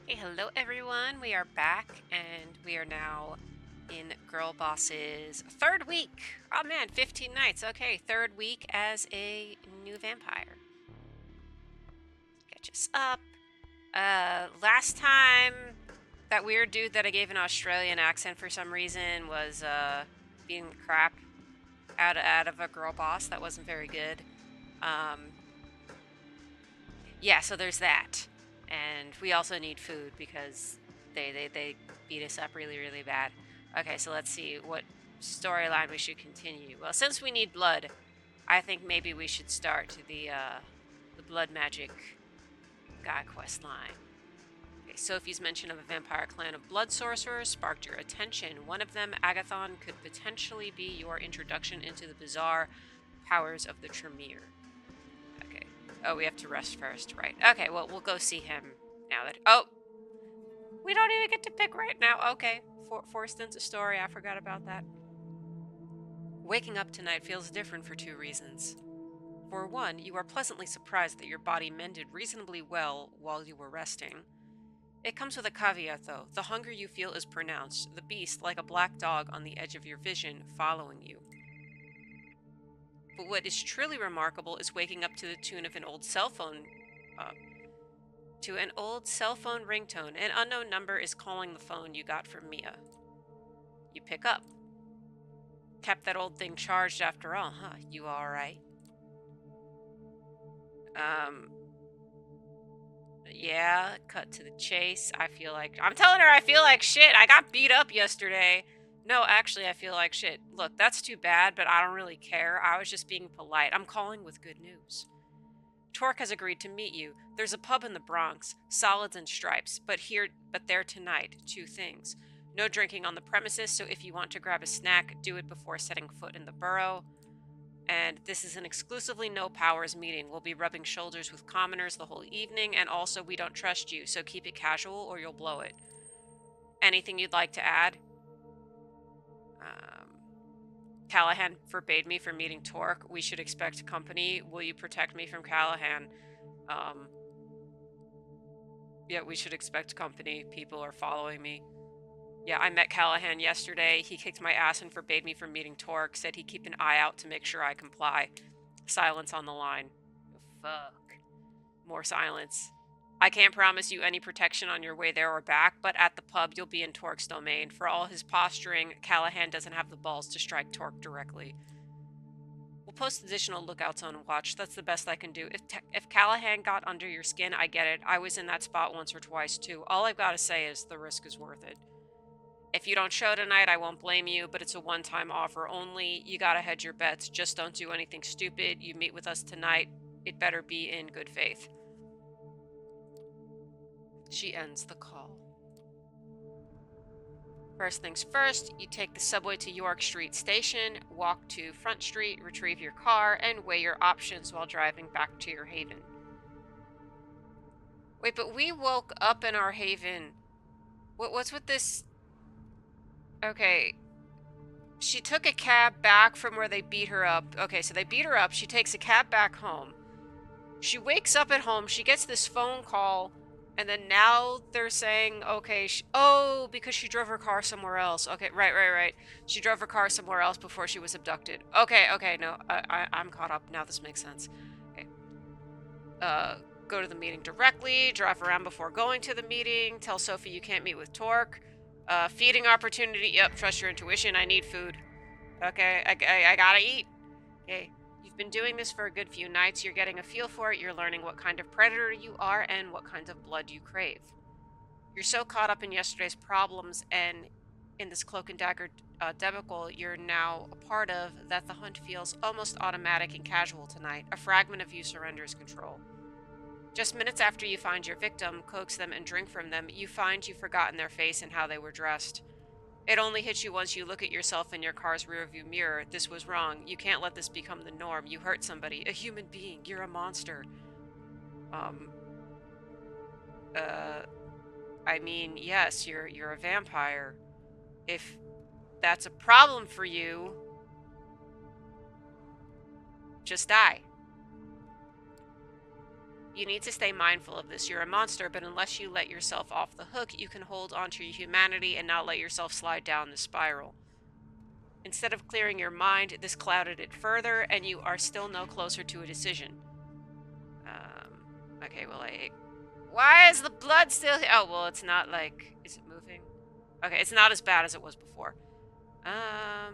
Hey, hello everyone. We are back and we are now in Girl Boss's third week. Oh man, 15 nights. Okay, third week as a new vampire. Catch us up. Last time that weird dude that I gave an Australian accent for some reason was beating the crap out of a girl boss. That wasn't very good. Um, yeah, so there's that. And we also need food because they beat us up really, really bad. Okay, so let's see what storyline we should continue. Well, since we need blood, I think maybe we should start the blood magic guy quest line. Okay, Sophie's mention of a vampire clan of blood sorcerers sparked your attention. One of them, Agathon, could potentially be your introduction into the bizarre powers of the Tremere. Okay. Oh, we have to rest first, right? Okay, well, we'll go see him now that. Oh, we don't even get to pick right now. Okay, forced into story. I forgot about that. Waking up tonight feels different for two reasons. For one, you are pleasantly surprised that your body mended reasonably well while you were resting. It comes with a caveat, though. The hunger you feel is pronounced, the beast, like a black dog on the edge of your vision, following you. But what is truly remarkable is waking up to the tune of an old cell phone uh, to an old cell phone ringtone. An unknown number is calling the phone you got from Mia. You pick up. Kept that old thing charged after all, huh? You alright? Um, yeah, cut to the chase. I'm telling her I feel like shit. I got beat up yesterday. No, actually, I feel like shit. Look, that's too bad, but I don't really care. I was just being polite. I'm calling with good news. Torque has agreed to meet you. There's a pub in the Bronx, solids and stripes, but there tonight, two things. No drinking on the premises, so if you want to grab a snack, do it before setting foot in the borough. And this is an exclusively no powers meeting. We'll be rubbing shoulders with commoners the whole evening, and also we don't trust you, so keep it casual or you'll blow it. Anything you'd like to add? Um, Callahan forbade me from meeting Torque. We should expect company. Will you protect me from Callahan? Um, Yeah, we should expect company. People are following me. Yeah, I met Callahan yesterday. He kicked my ass and forbade me from meeting Torque. Said he'd keep an eye out to make sure I comply. Silence on the line. Fuck. More silence. I can't promise you any protection on your way there or back, but at the pub you'll be in Torque's domain. For all his posturing, Callahan doesn't have the balls to strike Torque directly. We'll post additional lookouts on watch. That's the best I can do. If Callahan got under your skin, I get it. I was in that spot once or twice too. All I've got to say is the risk is worth it. If you don't show tonight, I won't blame you, but it's a one-time offer only. You gotta hedge your bets. Just don't do anything stupid. You meet with us tonight. It better be in good faith. She ends the call. First things first, you take the subway to York Street Station, walk to Front Street, retrieve your car, and weigh your options while driving back to your haven. Wait, but we woke up in our haven. What's with this? Okay. She took a cab back from where they beat her up. Okay, so they beat her up. She takes a cab back home. She wakes up at home. She gets this phone call. And then now they're saying, okay, oh, because she drove her car somewhere else. Okay, right. She drove her car somewhere else before she was abducted. Okay, no, I'm caught up. Now this makes sense. Okay. Go to the meeting directly, drive around before going to the meeting, tell Sophie you can't meet with Torque. Feeding opportunity, yep, trust your intuition, I need food. Okay, I gotta eat. Okay, you've been doing this for a good few nights, you're getting a feel for it, you're learning what kind of predator you are and what kind of blood you crave. You're so caught up in yesterday's problems and in this cloak and dagger debacle you're now a part of that the hunt feels almost automatic and casual tonight. A fragment of you surrenders control. Just minutes after you find your victim, coax them and drink from them, you find you've forgotten their face and how they were dressed. It only hits you once you look at yourself in your car's rearview mirror. This was wrong. You can't let this become the norm. You hurt somebody. A human being. You're a monster. Um, I mean, yes, you're a vampire. If that's a problem for you, just die. You need to stay mindful of this. You're a monster, but unless you let yourself off the hook, you can hold onto your humanity and not let yourself slide down the spiral. Instead of clearing your mind, this clouded it further, and you are still no closer to a decision. Okay, well, Why is the blood still here? Oh, well, it's not like... Is it moving? Okay, it's not as bad as it was before. Yeah,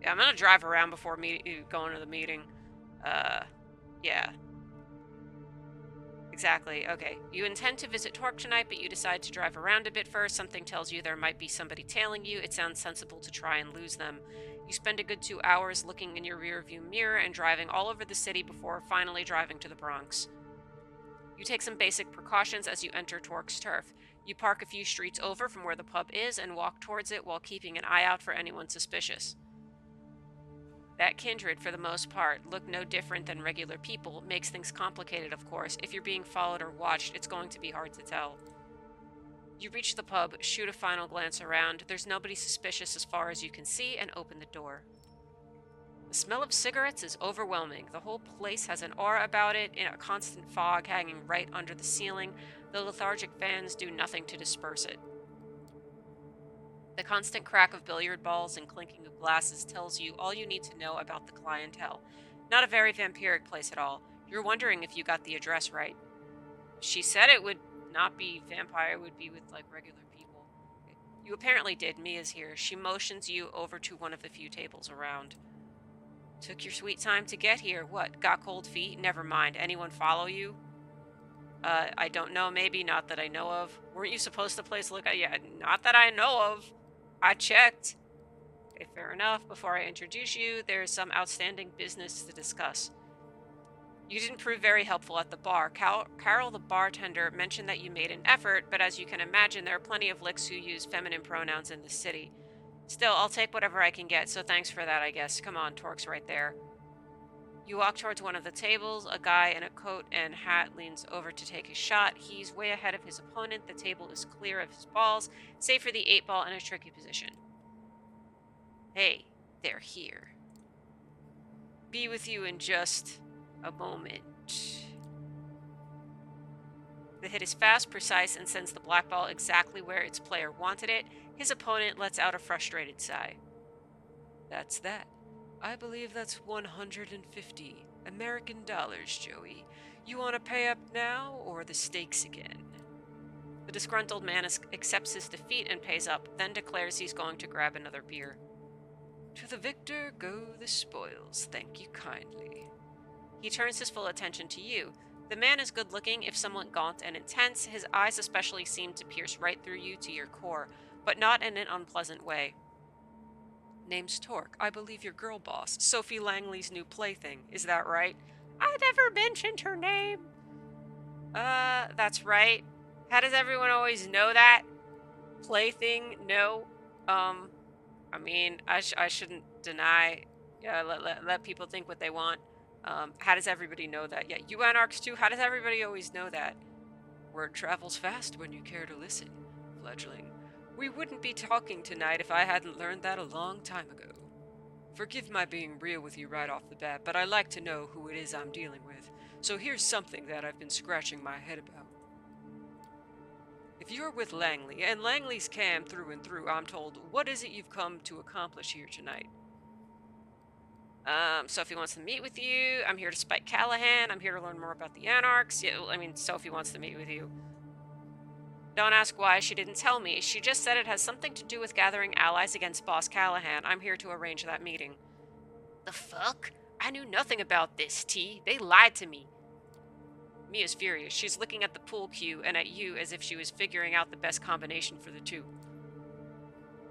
I'm gonna drive around before going to the meeting. Yeah. Exactly. Okay. You intend to visit Torque tonight, but you decide to drive around a bit first. Something tells you there might be somebody tailing you. It sounds sensible to try and lose them. You spend a good 2 hours looking in your rearview mirror and driving all over the city before finally driving to the Bronx. You take some basic precautions as you enter Torque's turf. You park a few streets over from where the pub is and walk towards it while keeping an eye out for anyone suspicious. That kindred, for the most part, look no different than regular people. Makes things complicated, of course. If you're being followed or watched, it's going to be hard to tell. You reach the pub, shoot a final glance around. There's nobody suspicious as far as you can see, and open the door. The smell of cigarettes is overwhelming. The whole place has an aura about it, in a constant fog hanging right under the ceiling. The lethargic fans do nothing to disperse it. The constant crack of billiard balls and clinking of glasses tells you all you need to know about the clientele. Not a very vampiric place at all. You're wondering if you got the address right. She said it would not be vampire, it would be with, like, regular people. You apparently did. Mia's here. She motions you over to one of the few tables around. Took your sweet time to get here. What, got cold feet? Never mind. Anyone follow you? I don't know, maybe. Not that I know of. Weren't you supposed to place look at? Yeah, not that I know of. I checked. Okay, fair enough. Before I introduce you, there's some outstanding business to discuss. You didn't prove very helpful at the bar. Carol, the bartender, mentioned that you made an effort, but as you can imagine, there are plenty of licks who use feminine pronouns in the city. Still, I'll take whatever I can get, so thanks for that, I guess. Come on, Torque's right there. You walk towards one of the tables. A guy in a coat and hat leans over to take his shot. He's way ahead of his opponent. The table is clear of his balls, save for the 8-ball in a tricky position. Hey, they're here. Be with you in just a moment. The hit is fast, precise, and sends the black ball exactly where its player wanted it. His opponent lets out a frustrated sigh. That's that. I believe that's 150 American dollars, Joey. You want to pay up now or the stakes again? The disgruntled man accepts his defeat and pays up, then declares he's going to grab another beer. To the victor go the spoils, thank you kindly. He turns his full attention to you. The man is good-looking, if somewhat gaunt and intense. His eyes especially seem to pierce right through you to your core, but not in an unpleasant way. Name's Torque. I believe your girl boss, Sophie Langley's new plaything. Is that right? I never mentioned her name. That's right. How does everyone always know that? Plaything? No. I mean, I shouldn't deny. Yeah, let people think what they want. How does everybody know that? Yeah, you anarchs too? How does everybody always know that? Word travels fast when you care to listen, fledgling. We wouldn't be talking tonight if I hadn't learned that a long time ago. Forgive my being real with you right off the bat, but I like to know who it is I'm dealing with, so here's something that I've been scratching my head about. If you're with Langley, and Langley's Cam through and through, I'm told, what is it you've come to accomplish here tonight? Sophie wants to meet with you. I'm here to spike Callahan. I'm here to learn more about the Anarchs. Yeah, I mean, Sophie wants to meet with you. Don't ask why, she didn't tell me. She just said it has something to do with gathering allies against Boss Callahan. I'm here to arrange that meeting. The fuck? I knew nothing about this, T. They lied to me. Mia's furious. She's looking at the pool cue and at you as if she was figuring out the best combination for the two.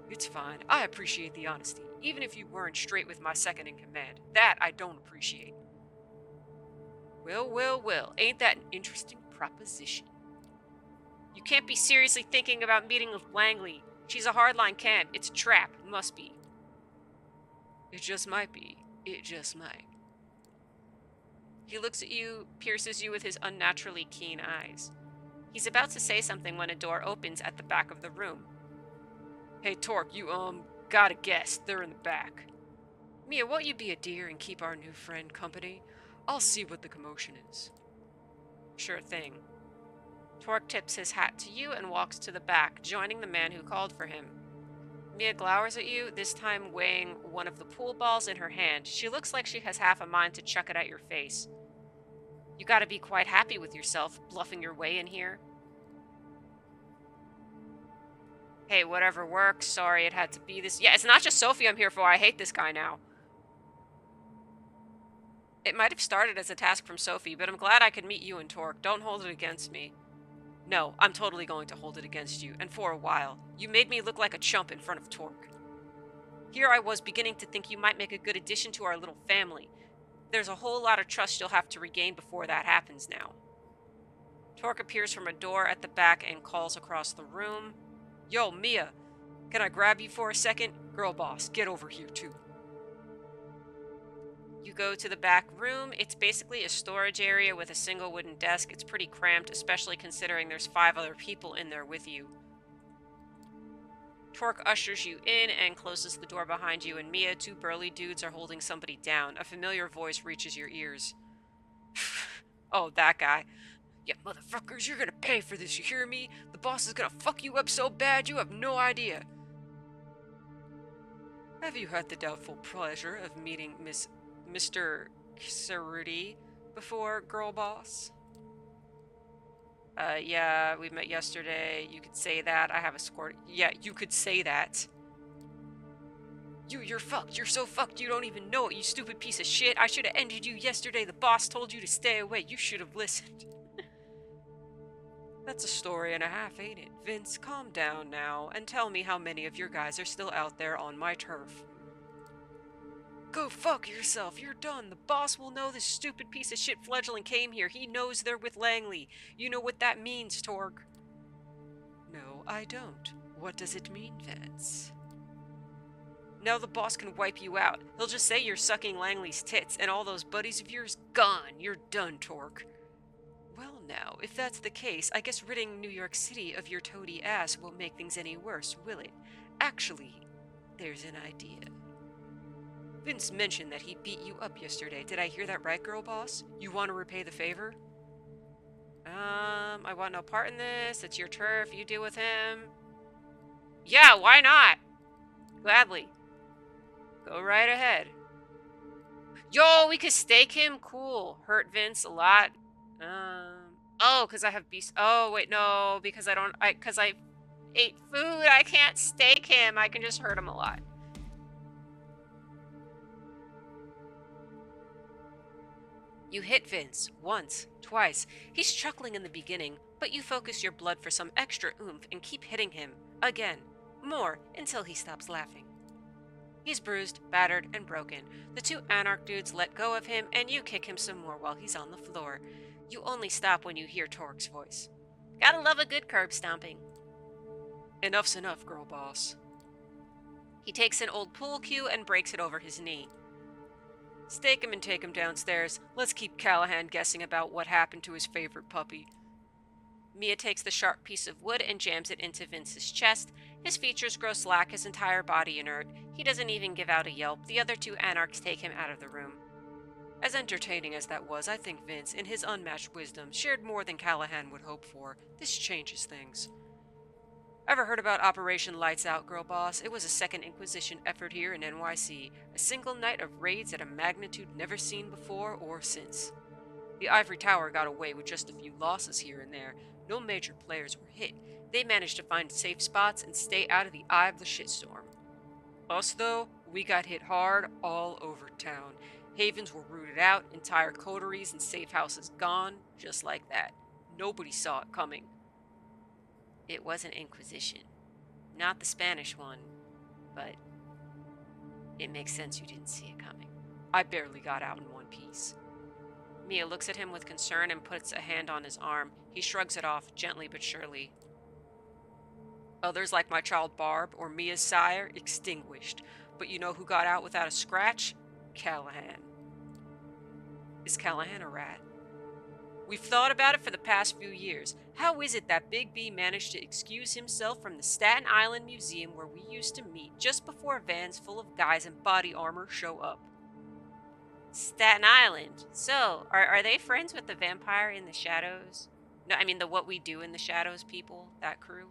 It's fine. I appreciate the honesty, even if you weren't straight with my second in command. That I don't appreciate. Well, well, well. Ain't that an interesting proposition? You can't be seriously thinking about meeting with Langley. She's a hardline Cam. It's a trap. Must be. It just might be. It just might. He looks at you, pierces you with his unnaturally keen eyes. He's about to say something when a door opens at the back of the room. Hey, Torque, you, got a guest. They're in the back. Mia, won't you be a dear and keep our new friend company? I'll see what the commotion is. Sure thing. Torque tips his hat to you and walks to the back, joining the man who called for him. Mia glowers at you, this time weighing one of the pool balls in her hand. She looks like she has half a mind to chuck it at your face. You gotta be quite happy with yourself, bluffing your way in here. Hey, whatever works. Sorry it had to be this. Yeah, it's not just Sophie I'm here for. I hate this guy now. It might have started as a task from Sophie, but I'm glad I could meet you and Torque. Don't hold it against me. No, I'm totally going to hold it against you, and for a while. You made me look like a chump in front of Torque. Here I was beginning to think you might make a good addition to our little family. There's a whole lot of trust you'll have to regain before that happens now. Torque appears from a door at the back and calls across the room. Yo, Mia, can I grab you for a second? Girl boss, get over here too. You go to the back room. It's basically a storage area with a single wooden desk. It's pretty cramped, especially considering there's 5 other people in there with you. Torque ushers you in and closes the door behind you and Mia. 2 burly dudes are holding somebody down. A familiar voice reaches your ears. Oh, that guy. Yeah, motherfuckers, you're gonna pay for this, you hear me? The boss is gonna fuck you up so bad you have no idea. Have you had the doubtful pleasure of meeting Mr. Cerruti before, girl boss? Yeah, we met yesterday. You could say that. I have a score. Yeah, you could say that. You're fucked. You're so fucked you don't even know it, you stupid piece of shit. I should have ended you yesterday. The boss told you to stay away. You should have listened. That's a story and a half, ain't it? Vince, calm down now, and tell me how many of your guys are still out there on my turf. Go fuck yourself, you're done. The boss will know this stupid piece of shit fledgling came here. He knows they're with Langley. You know what that means, Torque. No, I don't. What does it mean, Vince? Now the boss can wipe you out. He'll just say you're sucking Langley's tits, and all those buddies of yours gone. You're done, Torque. Well now, if that's the case, I guess ridding New York City of your toady ass won't make things any worse, will it? Actually, there's an idea. Vince mentioned that he beat you up yesterday. Did I hear that right, girl boss? You want to repay the favor? I want no part in this. It's your turf. You deal with him. Yeah, why not? Gladly. Go right ahead. Yo, we could stake him? Cool. Hurt Vince a lot. Oh, because I have beast. Oh, wait, no, because because I ate food. I can't stake him. I can just hurt him a lot. You hit Vince once, twice. He's chuckling in the beginning, but you focus your blood for some extra oomph and keep hitting him again, more until he stops laughing. He's bruised, battered, and broken. The 2 Anarch dudes let go of him, and you kick him some more while he's on the floor. You only stop when you hear Torque's voice. Gotta love a good curb stomping. Enough's enough, girl boss. He takes an old pool cue and breaks it over his knee. Stake him and take him downstairs. Let's keep Callahan guessing about what happened to his favorite puppy. Mia takes the sharp piece of wood and jams it into Vince's chest. His features grow slack, his entire body inert. He doesn't even give out a yelp. The other 2 Anarchs take him out of the room. As entertaining as that was, I think Vince, in his unmatched wisdom, shared more than Callahan would hope for. This changes things. Ever heard about Operation Lights Out, girl boss? It was a Second Inquisition effort here in NYC. A single night of raids at a magnitude never seen before or since. The Ivory Tower got away with just a few losses here and there. No major players were hit. They managed to find safe spots and stay out of the eye of the shitstorm. Us, though, we got hit hard all over town. Havens were rooted out, entire coteries and safe houses gone, just like that. Nobody saw it coming. It was an Inquisition. Not the Spanish one, but it makes sense you didn't see it coming. I barely got out in one piece. Mia looks at him with concern and puts a hand on his arm. He shrugs it off, gently but surely. Others, like my child Barb or Mia's sire, extinguished. But you know who got out without a scratch? Callahan. Is Callahan a rat? We've thought about it for the past few years. How is it that Big B managed to excuse himself from the Staten Island Museum where we used to meet just before vans full of guys in body armor show up? Staten Island. So, are they friends with the vampire in the shadows? No, I mean the What We Do in the Shadows people, that crew.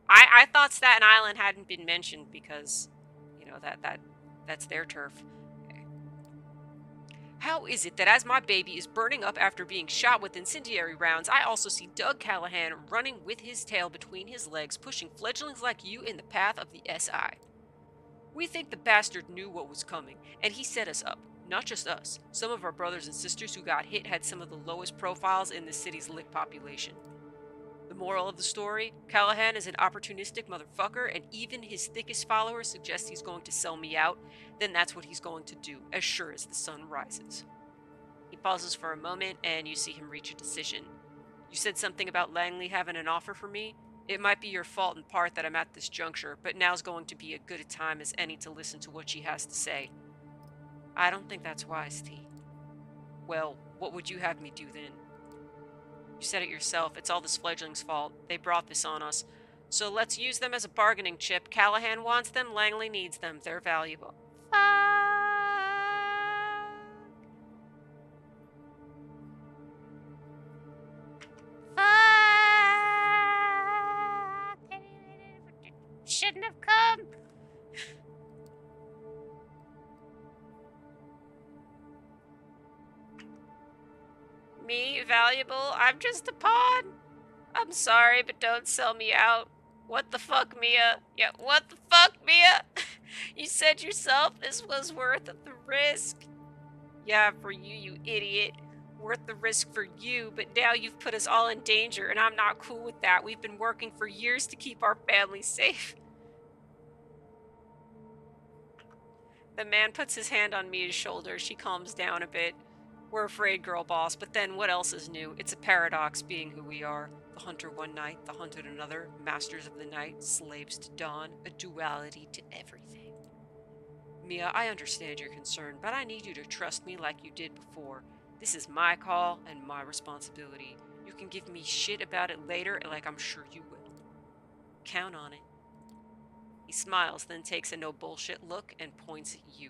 I thought Staten Island hadn't been mentioned because, you know, that's their turf. Okay. How is it that as my baby is burning up after being shot with incendiary rounds, I also see Doug Callahan running with his tail between his legs, pushing fledglings like you in the path of the SI? We think the bastard knew what was coming, and he set us up. Not just us. Some of our brothers and sisters who got hit had some of the lowest profiles in the city's lit population. The moral of the story, Callahan is an opportunistic motherfucker, and even his thickest followers suggest he's going to sell me out, then that's what he's going to do, as sure as the sun rises. He pauses for a moment, and you see him reach a decision. You said something about Langley having an offer for me? It might be your fault in part that I'm at this juncture, but now's going to be as good a time as any to listen to what she has to say. I don't think that's wise, T. Well, what would you have me do then? You said it yourself, it's all this fledgling's fault. They brought this on us. So let's use them as a bargaining chip. Callahan wants them, Langley needs them. They're valuable. Fuck. Fuck. Shouldn't have come. Me, valuable? I'm just a pawn. I'm sorry, but don't sell me out. What the fuck, Mia? Yeah, what the fuck, Mia? You said yourself this was worth the risk. Yeah, for you, you idiot. Worth the risk for you, but now you've put us all in danger, and I'm not cool with that. We've been working for years to keep our family safe. The man puts his hand on Mia's shoulder. She calms down a bit. We're afraid, girl boss, but then what else is new? It's a paradox being who we are. The hunter one night, the hunted another, masters of the night, slaves to dawn, a duality to everything. Mia, I understand your concern, but I need you to trust me like you did before. This is my call and my responsibility. You can give me shit about it later, like I'm sure you will. Count on it. He smiles, then takes a no bullshit look and points at you.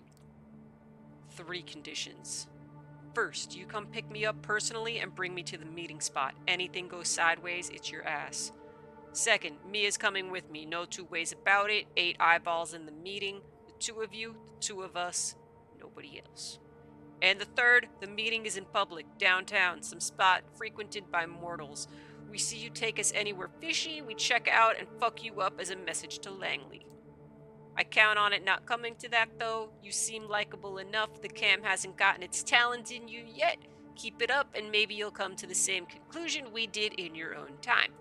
3 conditions. First, you come pick me up personally and bring me to the meeting spot. Anything goes sideways, it's your ass. Second, Mia's coming with me. No 2 ways about it. 8 eyeballs in the meeting. The 2 of you, the 2 of us, nobody else. And the third, the meeting is in public, downtown, some spot frequented by mortals. We see you take us anywhere fishy, we check out and fuck you up as a message to Langley. I count on it not coming to that, though. You seem likable enough. The cam hasn't gotten its talent in you yet. Keep it up, and maybe you'll come to the same conclusion we did in your own time.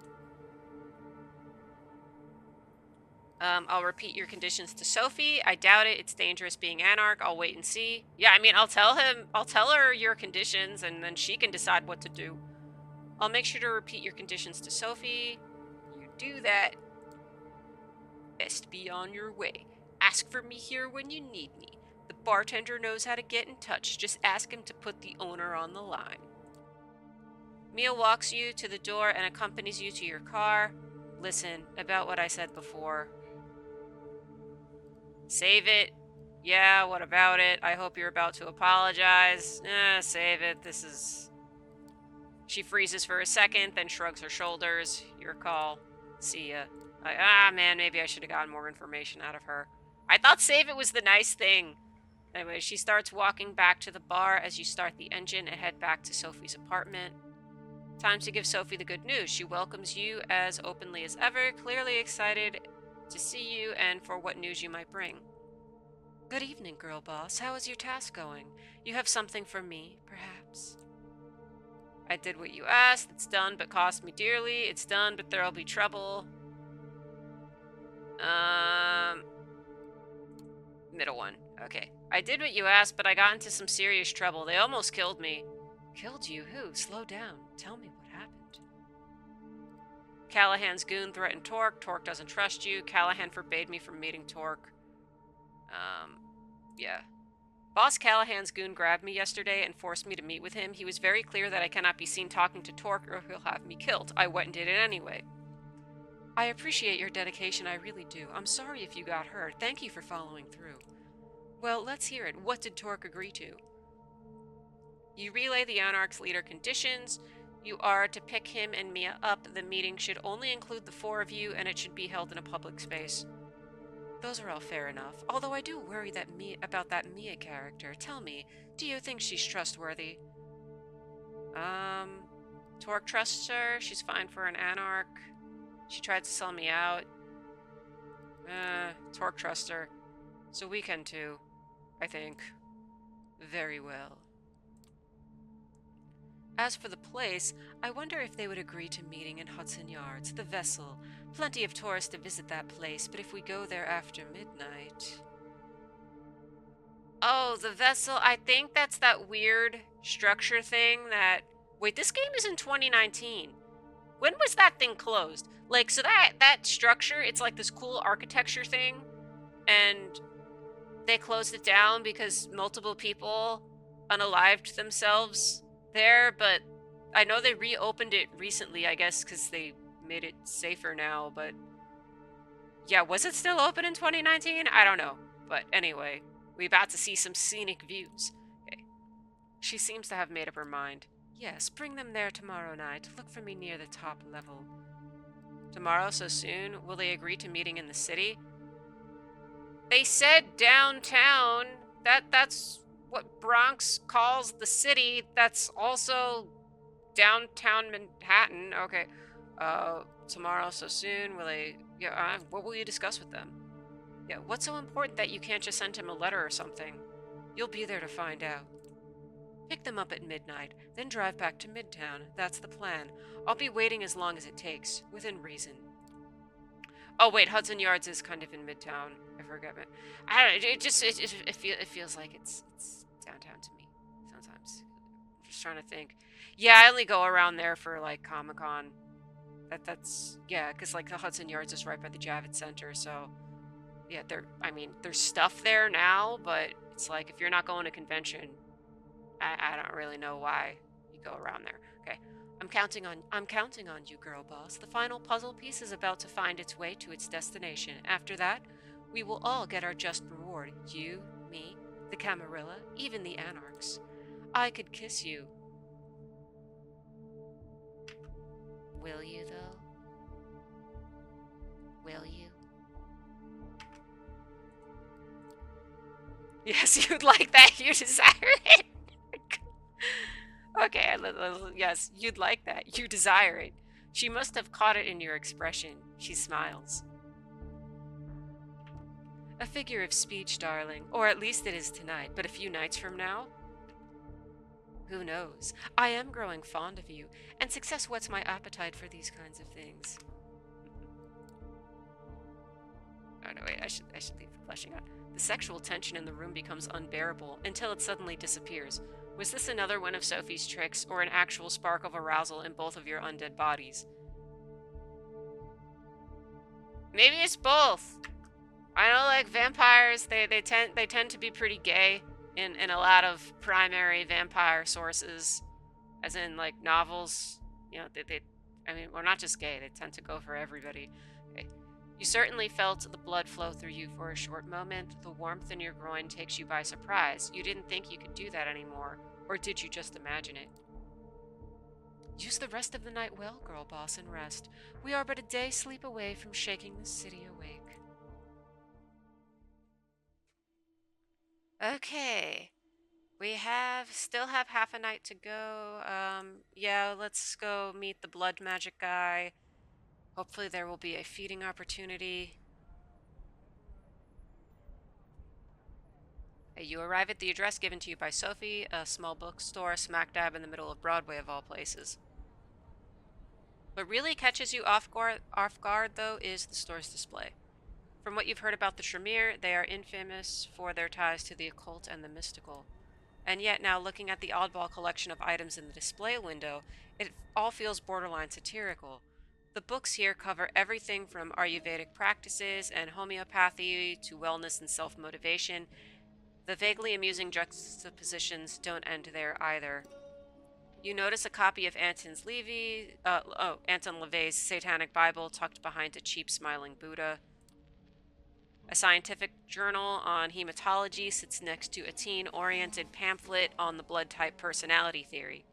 I'll repeat your conditions to Sophie. I doubt it. It's dangerous being Anarch. I'll wait and see. Yeah, I mean, I'll tell her your conditions, and then she can decide what to do. I'll make sure to repeat your conditions to Sophie. You do that. Best be on your way. Ask for me here when you need me. The bartender knows how to get in touch. Just ask him to put the owner on the line. Mia walks you to the door and accompanies you to your car. Listen, about what I said before. Save it. Yeah, what about it? I hope you're about to apologize. Save it. This is... She freezes for a second, then shrugs her shoulders. Your call. See ya. Man, maybe I should have gotten more information out of her. I thought save it was the nice thing. Anyway, she starts walking back to the bar as you start the engine and head back to Sophie's apartment. Time to give Sophie the good news. She welcomes you as openly as ever, clearly excited to see you and for what news you might bring. Good evening, girl boss. How is your task going? You have something for me, perhaps? I did what you asked. It's done, but cost me dearly. It's done, but there'll be trouble. Middle one. Okay. I did what you asked, but I got into some serious trouble. They almost killed me. Killed you? Who? Slow down. Tell me what happened. Callahan's goon threatened Torque. Torque doesn't trust you. Callahan forbade me from meeting Torque. Yeah. Boss Callahan's goon grabbed me yesterday and forced me to meet with him. He was very clear that I cannot be seen talking to Torque or he'll have me killed. I went and did it anyway. I appreciate your dedication, I really do. I'm sorry if you got hurt. Thank you for following through. Well, let's hear it. What did Torque agree to? You relay the Anarch's leader conditions. You are to pick him and Mia up. The meeting should only include the 4 of you, and it should be held in a public space. Those are all fair enough, although I do worry about that Mia character. Tell me, do you think she's trustworthy? Torque trusts her. She's fine for an Anarch. She tried to sell me out. Torque trusts her. So we can too, I think. Very well. As for the place, I wonder if they would agree to meeting in Hudson Yards, the vessel. Plenty of tourists to visit that place, but if we go there after midnight... Oh, the vessel. I think that's that weird structure thing that... Wait, this game is in 2019. When was that thing closed? Like, so that structure, it's like this cool architecture thing, and they closed it down because multiple people unalived themselves there, but I know they reopened it recently, I guess, because they made it safer now, but yeah, was it still open in 2019? I don't know, but anyway, we about to see some scenic views. Okay. She seems to have made up her mind. Yes, bring them there tomorrow night. Look for me near the top level. Tomorrow so soon? Will they agree to meeting in the city? They said downtown. That's what Bronx calls the city. That's also downtown Manhattan. Okay. Tomorrow so soon? Will they... Yeah, what will you discuss with them? Yeah, what's so important that you can't just send him a letter or something? You'll be there to find out. Pick them up at midnight, then drive back to Midtown. That's the plan. I'll be waiting as long as it takes, within reason. Oh wait, Hudson Yards is kind of in Midtown. I forget it. I don't know. It feels like it's downtown to me sometimes. I'm just trying to think. Yeah, I only go around there for like Comic-Con. That's yeah, because like the Hudson Yards is right by the Javits Center, so yeah, there's stuff there now, but it's like if you're not going to convention, I don't really know why you go around there. Okay. I'm counting on you, girl boss. The final puzzle piece is about to find its way to its destination. After that, we will all get our just reward. You, me, the Camarilla, even the Anarchs. I could kiss you. Will you, though? Will you? Yes, you'd like that. You desire it. Okay, yes, you'd like that. You desire it. She must have caught it in your expression. She smiles. A figure of speech, darling. Or at least it is tonight, but a few nights from now? Who knows? I am growing fond of you, and success whets my appetite for these kinds of things. Oh no, wait, I should leave the blushing out. The sexual tension in the room becomes unbearable until it suddenly disappears. Was this another one of Sophie's tricks, or an actual spark of arousal in both of your undead bodies? Maybe it's both. I know, like, vampires, they tend to be pretty gay in a lot of primary vampire sources, as in, like, novels. You know, I mean, well, not just gay, they tend to go for everybody. Okay. You certainly felt the blood flow through you for a short moment. The warmth in your groin takes you by surprise. You didn't think you could do that anymore, or did you just imagine it? Use the rest of the night well, girl boss, and rest. We are but a day's sleep away from shaking the city awake. Okay. We still have half a night to go. Yeah, let's go meet the blood magic guy. Hopefully there will be a feeding opportunity. You arrive at the address given to you by Sophie, a small bookstore smack dab in the middle of Broadway of all places. What really catches you off guard, though, is the store's display. From what you've heard about the Tremere, they are infamous for their ties to the occult and the mystical. And yet now, looking at the oddball collection of items in the display window, it all feels borderline satirical. The books here cover everything from Ayurvedic practices and homeopathy to wellness and self-motivation. The vaguely amusing juxtapositions don't end there either. You notice a copy of Anton LaVey's Satanic Bible tucked behind a cheap smiling Buddha. A scientific journal on hematology sits next to a teen-oriented pamphlet on the blood type personality theory.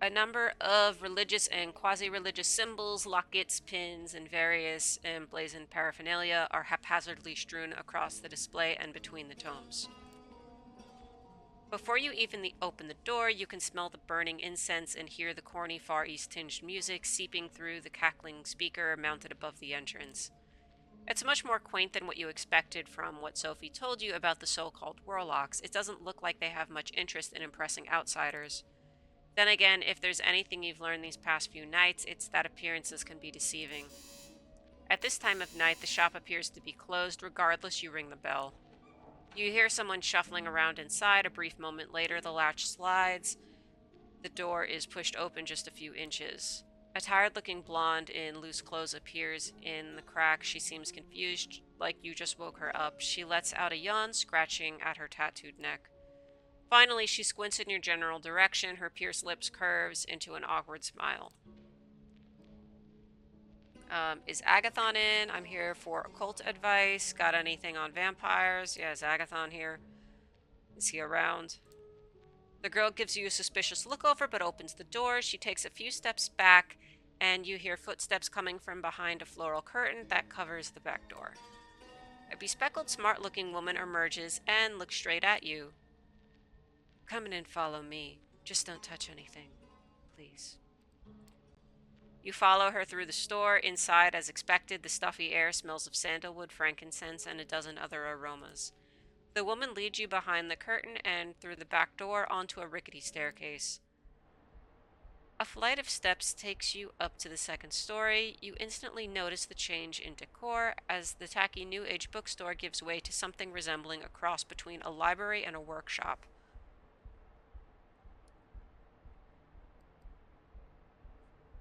A number of religious and quasi-religious symbols, lockets, pins, and various emblazoned paraphernalia are haphazardly strewn across the display and between the tomes. Before you even open the door, you can smell the burning incense and hear the corny Far East-tinged music seeping through the cackling speaker mounted above the entrance. It's much more quaint than what you expected from what Sophie told you about the so-called warlocks. It doesn't look like they have much interest in impressing outsiders. Then again, if there's anything you've learned these past few nights, it's that appearances can be deceiving. At this time of night, the shop appears to be closed. Regardless, you ring the bell. You hear someone shuffling around inside. A brief moment later, the latch slides. The door is pushed open just a few inches. A tired-looking blonde in loose clothes appears in the crack. She seems confused, like you just woke her up. She lets out a yawn, scratching at her tattooed neck. Finally, she squints in your general direction. Her pierced lips curves into an awkward smile. Is Agathon in? I'm here for occult advice. Got anything on vampires? Yeah, is Agathon here? Is he around? The girl gives you a suspicious look over, but opens the door. She takes a few steps back, and you hear footsteps coming from behind a floral curtain that covers the back door. A bespectacled, smart-looking woman emerges and looks straight at you. Come in and follow me. Just don't touch anything, please. You follow her through the store. Inside, as expected, the stuffy air smells of sandalwood, frankincense, and a dozen other aromas. The woman leads you behind the curtain and through the back door onto a rickety staircase. A flight of steps takes you up to the second story. You instantly notice the change in decor as the tacky New Age bookstore gives way to something resembling a cross between a library and a workshop.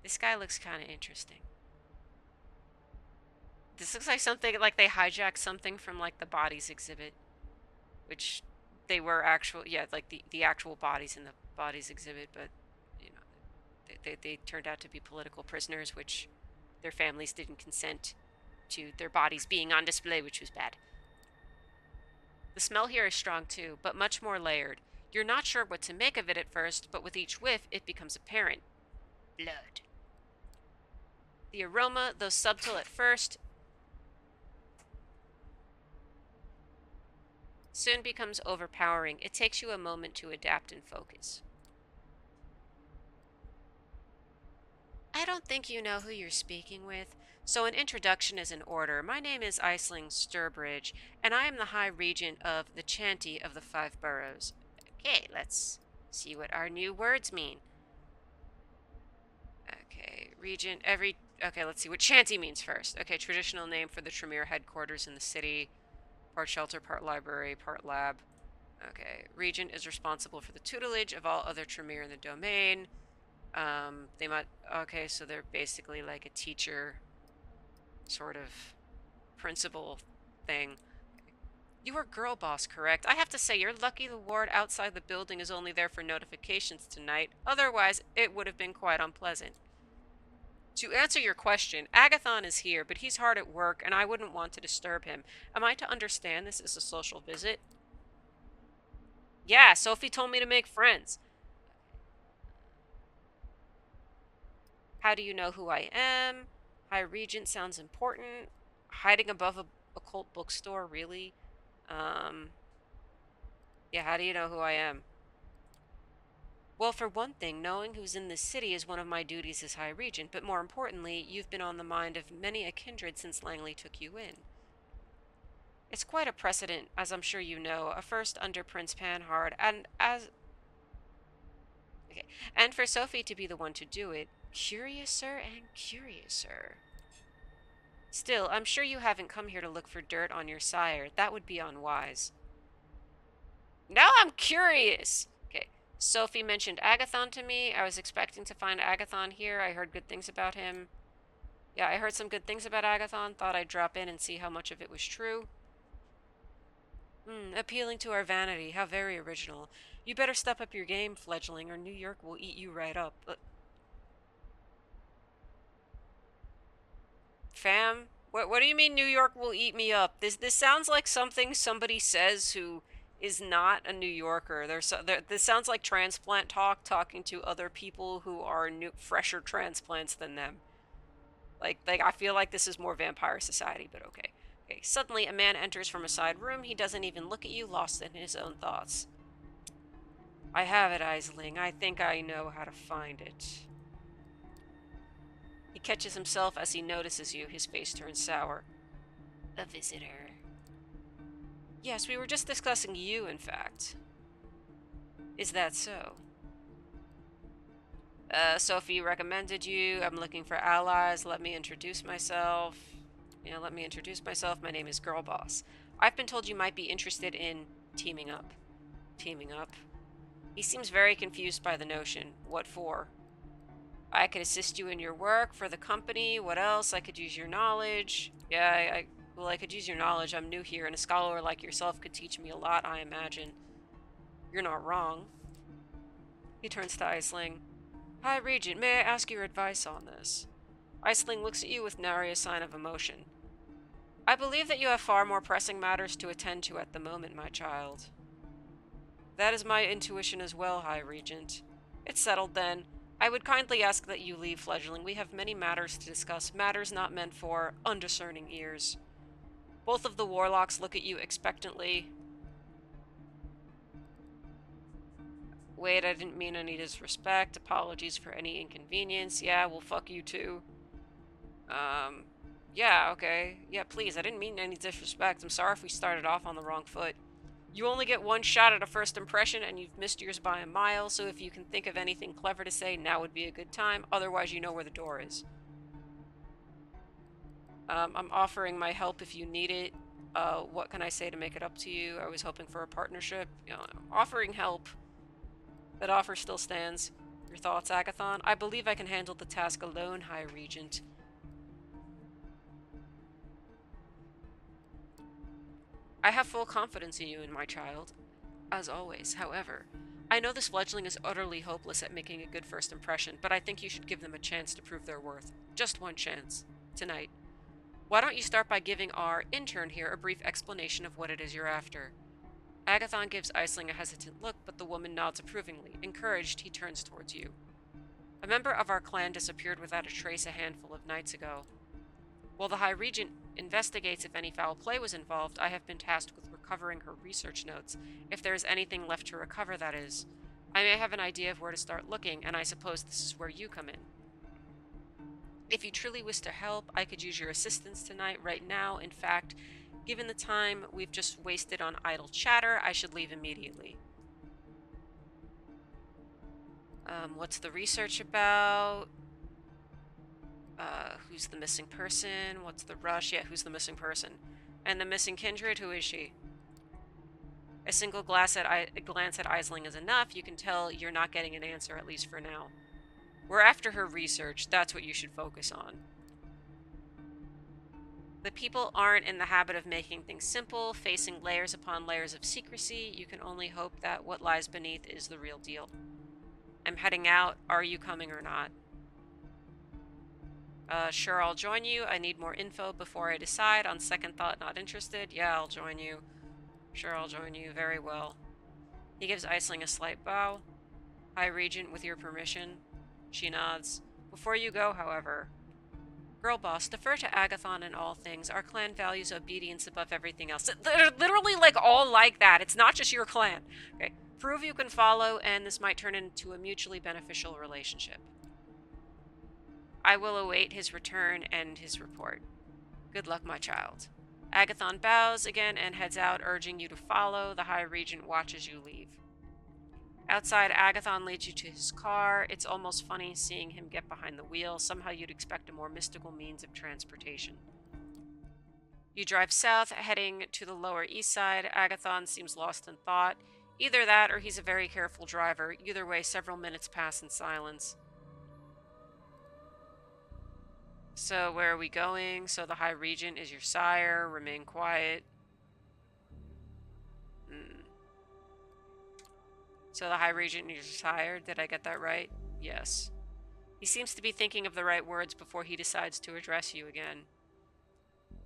This guy looks kind of interesting. This looks like something like they hijacked something from like the bodies exhibit, which they were actual, yeah, like the actual bodies in the bodies exhibit, but you know, they turned out to be political prisoners, which their families didn't consent to their bodies being on display, which was bad. The smell here is strong too, but much more layered. You're not sure what to make of it at first, but with each whiff, it becomes apparent. Blood. The aroma, though subtle at first, soon becomes overpowering. It takes you a moment to adapt and focus. I don't think you know who you're speaking with, so an introduction is in order. My name is Aisling Sturbridge, and I am the High Regent of the Chanty of the Five Boroughs. Okay, let's see what our new words mean. Okay, Regent, okay, let's see what Chanty means first. Okay, traditional name for the Tremere headquarters in the city. Part shelter, part library, part lab. Okay, Regent is responsible for the tutelage of all other Tremere in the domain. They might, okay, so they're basically like a teacher, sort of principal thing. You are girl boss, correct? I have to say, you're lucky the ward outside the building is only there for notifications tonight. Otherwise, it would have been quite unpleasant. To answer your question, Agathon is here, but he's hard at work, and I wouldn't want to disturb him. Am I to understand this is a social visit? Yeah, Sophie told me to make friends. How do you know who I am? High Regent sounds important. Hiding above a occult bookstore, really? Yeah, how do you know who I am? Well, for one thing, knowing who's in this city is one of my duties as High Regent, but more importantly, you've been on the mind of many a kindred since Langley took you in. It's quite a precedent, as I'm sure you know, a first under Prince Panhard, okay, and for Sophie to be the one to do it, curiouser and curiouser. Still, I'm sure you haven't come here to look for dirt on your sire. That would be unwise. Now I'm curious! Okay, Sophie mentioned Agathon to me. I was expecting to find Agathon here. I heard good things about him. Yeah, I heard some good things about Agathon. Thought I'd drop in and see how much of it was true. Appealing to our vanity. How very original. You better step up your game, fledgling, or New York will eat you right up. fam? What do you mean New York will eat me up? This sounds like something somebody says who is not a New Yorker. This sounds like transplant talk, talking to other people who are fresher transplants than them. Like I feel like this is more Vampire Society, but okay. Okay, suddenly a man enters from a side room. He doesn't even look at you, lost in his own thoughts. I have it, Aisling. I think I know how to find it. He catches himself as he notices you. His face turns sour. A visitor. Yes, we were just discussing you, in fact. Is that so? Sophie recommended you. I'm looking for allies. Let me introduce myself. Let me introduce myself. My name is Girl Boss. I've been told you might be interested in teaming up. Teaming up? He seems very confused by the notion. What for? I could assist you in your work for the company. What else? I could use your knowledge. Yeah, well, I could use your knowledge. I'm new here, and a scholar like yourself could teach me a lot, I imagine. You're not wrong. He turns to Aisling. Hi, Regent. May I ask your advice on this? Aisling looks at you with nary a sign of emotion. I believe that you have far more pressing matters to attend to at the moment, my child. That is my intuition as well, High Regent. It's settled then. I would kindly ask that you leave, fledgling. We have many matters to discuss, matters not meant for undiscerning ears. Both of the warlocks look at you expectantly. Wait, I didn't mean any disrespect. Apologies for any inconvenience. Yeah, well, fuck you too. Yeah, okay. Yeah, please, I didn't mean any disrespect. I'm sorry if we started off on the wrong foot. You only get one shot at a first impression, and you've missed yours by a mile, so if you can think of anything clever to say, now would be a good time. Otherwise, you know where the door is. I'm offering my help if you need it. What can I say to make it up to you? I was hoping for a partnership. Offering help. That offer still stands. Your thoughts, Agathon? I believe I can handle the task alone, High Regent. I have full confidence in you and my child. As always, however, I know this fledgling is utterly hopeless at making a good first impression, but I think you should give them a chance to prove their worth. Just one chance. Tonight. Why don't you start by giving our intern here a brief explanation of what it is you're after? Agathon gives Aisling a hesitant look, but the woman nods approvingly. Encouraged, he turns towards you. A member of our clan disappeared without a trace a handful of nights ago. While the High Regent investigates if any foul play was involved, I have been tasked with recovering her research notes, if there is anything left to recover, that is. I may have an idea of where to start looking, and I suppose this is where you come in. If you truly wish to help, I could use your assistance tonight, right now. In fact, given the time we've just wasted on idle chatter, I should leave immediately. What's the research about? Who's the missing person? What's the rush? Yeah, who's the missing person? And the missing kindred, who is she? A single glance at Aisling is enough. You can tell you're not getting an answer, at least for now. We're after her research. That's what you should focus on. The people aren't in the habit of making things simple, facing layers upon layers of secrecy. You can only hope that what lies beneath is the real deal. I'm heading out. Are you coming or not? Sure, I'll join you. I need more info before I decide. On second thought, not interested. Yeah, I'll join you. Sure, I'll join you. Very well. He gives Aisling a slight bow. High Regent, with your permission. She nods. Before you go, however... Girl boss, defer to Agathon in all things. Our clan values obedience above everything else. They're literally, like, all like that. It's not just your clan. Okay. Prove you can follow, and this might turn into a mutually beneficial relationship. I will await his return and his report. Good luck, my child. Agathon bows again and heads out, urging you to follow. The High Regent watches you leave. Outside, Agathon leads you to his car. It's almost funny seeing him get behind the wheel. Somehow you'd expect a more mystical means of transportation. You drive south, heading to the Lower East Side. Agathon seems lost in thought. Either that, or he's a very careful driver. Either way, several minutes pass in silence. So, where are we going? So, the High Regent is your sire. Remain quiet. So, the High Regent is your sire. Did I get that right? Yes. He seems to be thinking of the right words before he decides to address you again.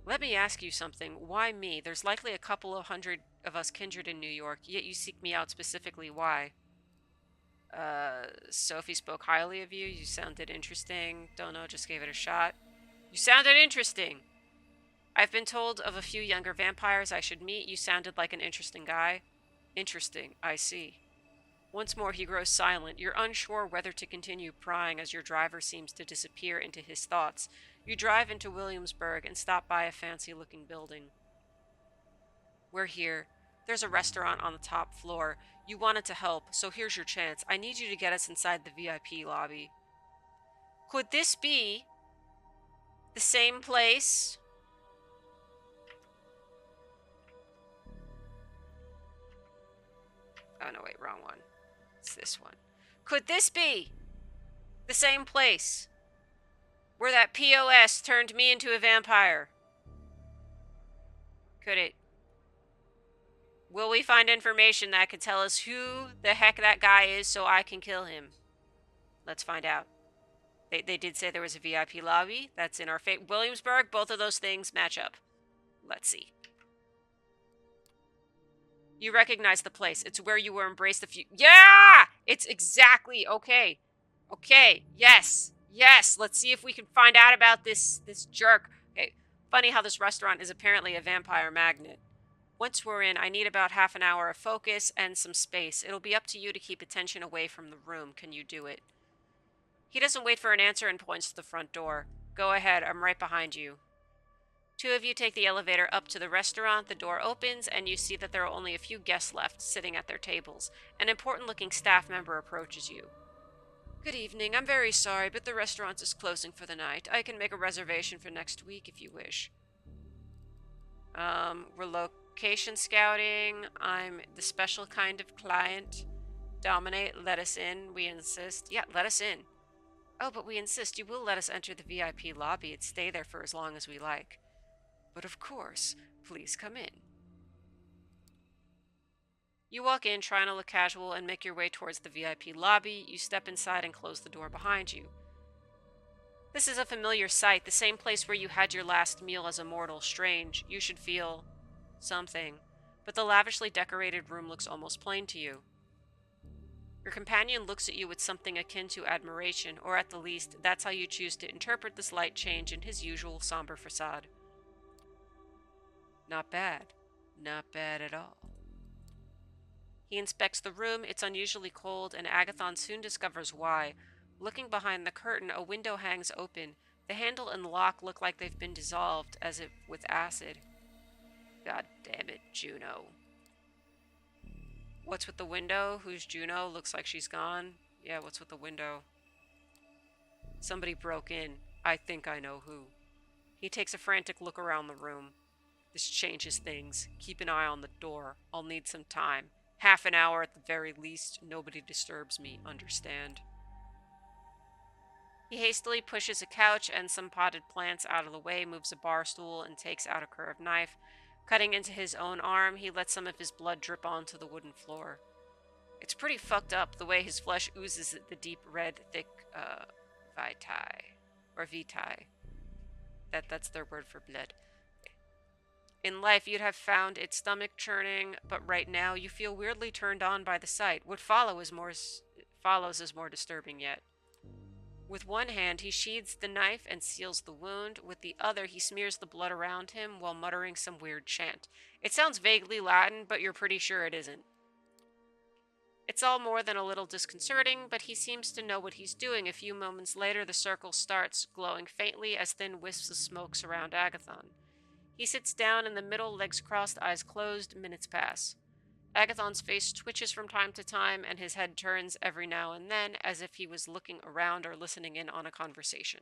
Let me ask you something. Why me? There's likely a couple of hundred of us kindred in New York, yet you seek me out specifically. Why? Sophie spoke highly of you. You sounded interesting. Don't know, just gave it a shot. You sounded interesting. I've been told of a few younger vampires I should meet. You sounded like an interesting guy. Interesting, I see. Once more he grows silent. You're unsure whether to continue prying as your driver seems to disappear into his thoughts. You drive into Williamsburg and stop by a fancy-looking building. We're here. There's a restaurant on the top floor. You wanted to help, so here's your chance. I need you to get us inside the VIP lobby. Could this be the same place? Oh, no, wait, wrong one. It's this one. Could this be the same place where that POS turned me into a vampire? Could it? Will we find information that could tell us who the heck that guy is so I can kill him? Let's find out. They did say there was a VIP lobby. That's in our fate. Williamsburg, both of those things match up. Let's see. You recognize the place. It's where you were embraced a few... Yeah! It's exactly... Okay. Okay. Yes. Yes. Let's see if we can find out about this jerk. Okay. Funny how this restaurant is apparently a vampire magnet. Once we're in, I need about half an hour of focus and some space. It'll be up to you to keep attention away from the room. Can you do it? He doesn't wait for an answer and points to the front door. Go ahead. I'm right behind you. Two of you take the elevator up to the restaurant. The door opens, and you see that there are only a few guests left, sitting at their tables. An important-looking staff member approaches you. Good evening. I'm very sorry, but the restaurant is closing for the night. I can make a reservation for next week if you wish. We're location scouting. I'm the special kind of client. Dominate. Let us in. We insist. Yeah, let us in. Oh, but we insist you will let us enter the VIP lobby and stay there for as long as we like. But of course, please come in. You walk in, trying to look casual, and make your way towards the VIP lobby. You step inside and close the door behind you. This is a familiar sight, the same place where you had your last meal as a mortal. Strange. You should feel something. But the lavishly decorated room looks almost plain to you. Your companion looks at you with something akin to admiration, or at the least, that's how you choose to interpret the slight change in his usual somber facade. Not bad. Not bad at all. He inspects the room. It's unusually cold, and Agathon soon discovers why. Looking behind the curtain, a window hangs open. The handle and lock look like they've been dissolved, as if with acid. God damn it, Juno. What's with the window? Who's Juno? Looks like she's gone. Yeah, what's with the window? Somebody broke in. I think I know who. He takes a frantic look around the room. This changes things. Keep an eye on the door. I'll need some time. Half an hour at the very least. Nobody disturbs me. Understand? He hastily pushes a couch and some potted plants out of the way, moves a bar stool, and takes out a curved knife. Cutting into his own arm, he lets some of his blood drip onto the wooden floor. It's pretty fucked up the way his flesh oozes the deep red, thick, vitae. Or vitae. That's their word for blood. In life, you'd have found it stomach churning, but right now, you feel weirdly turned on by the sight. What follows is more disturbing yet. With one hand, he sheathes the knife and seals the wound. With the other, he smears the blood around him while muttering some weird chant. It sounds vaguely Latin, but you're pretty sure it isn't. It's all more than a little disconcerting, but he seems to know what he's doing. A few moments later, the circle starts, glowing faintly as thin wisps of smoke surround Agathon. He sits down in the middle, legs crossed, eyes closed. Minutes pass. Agathon's face twitches from time to time, and his head turns every now and then, as if he was looking around or listening in on a conversation.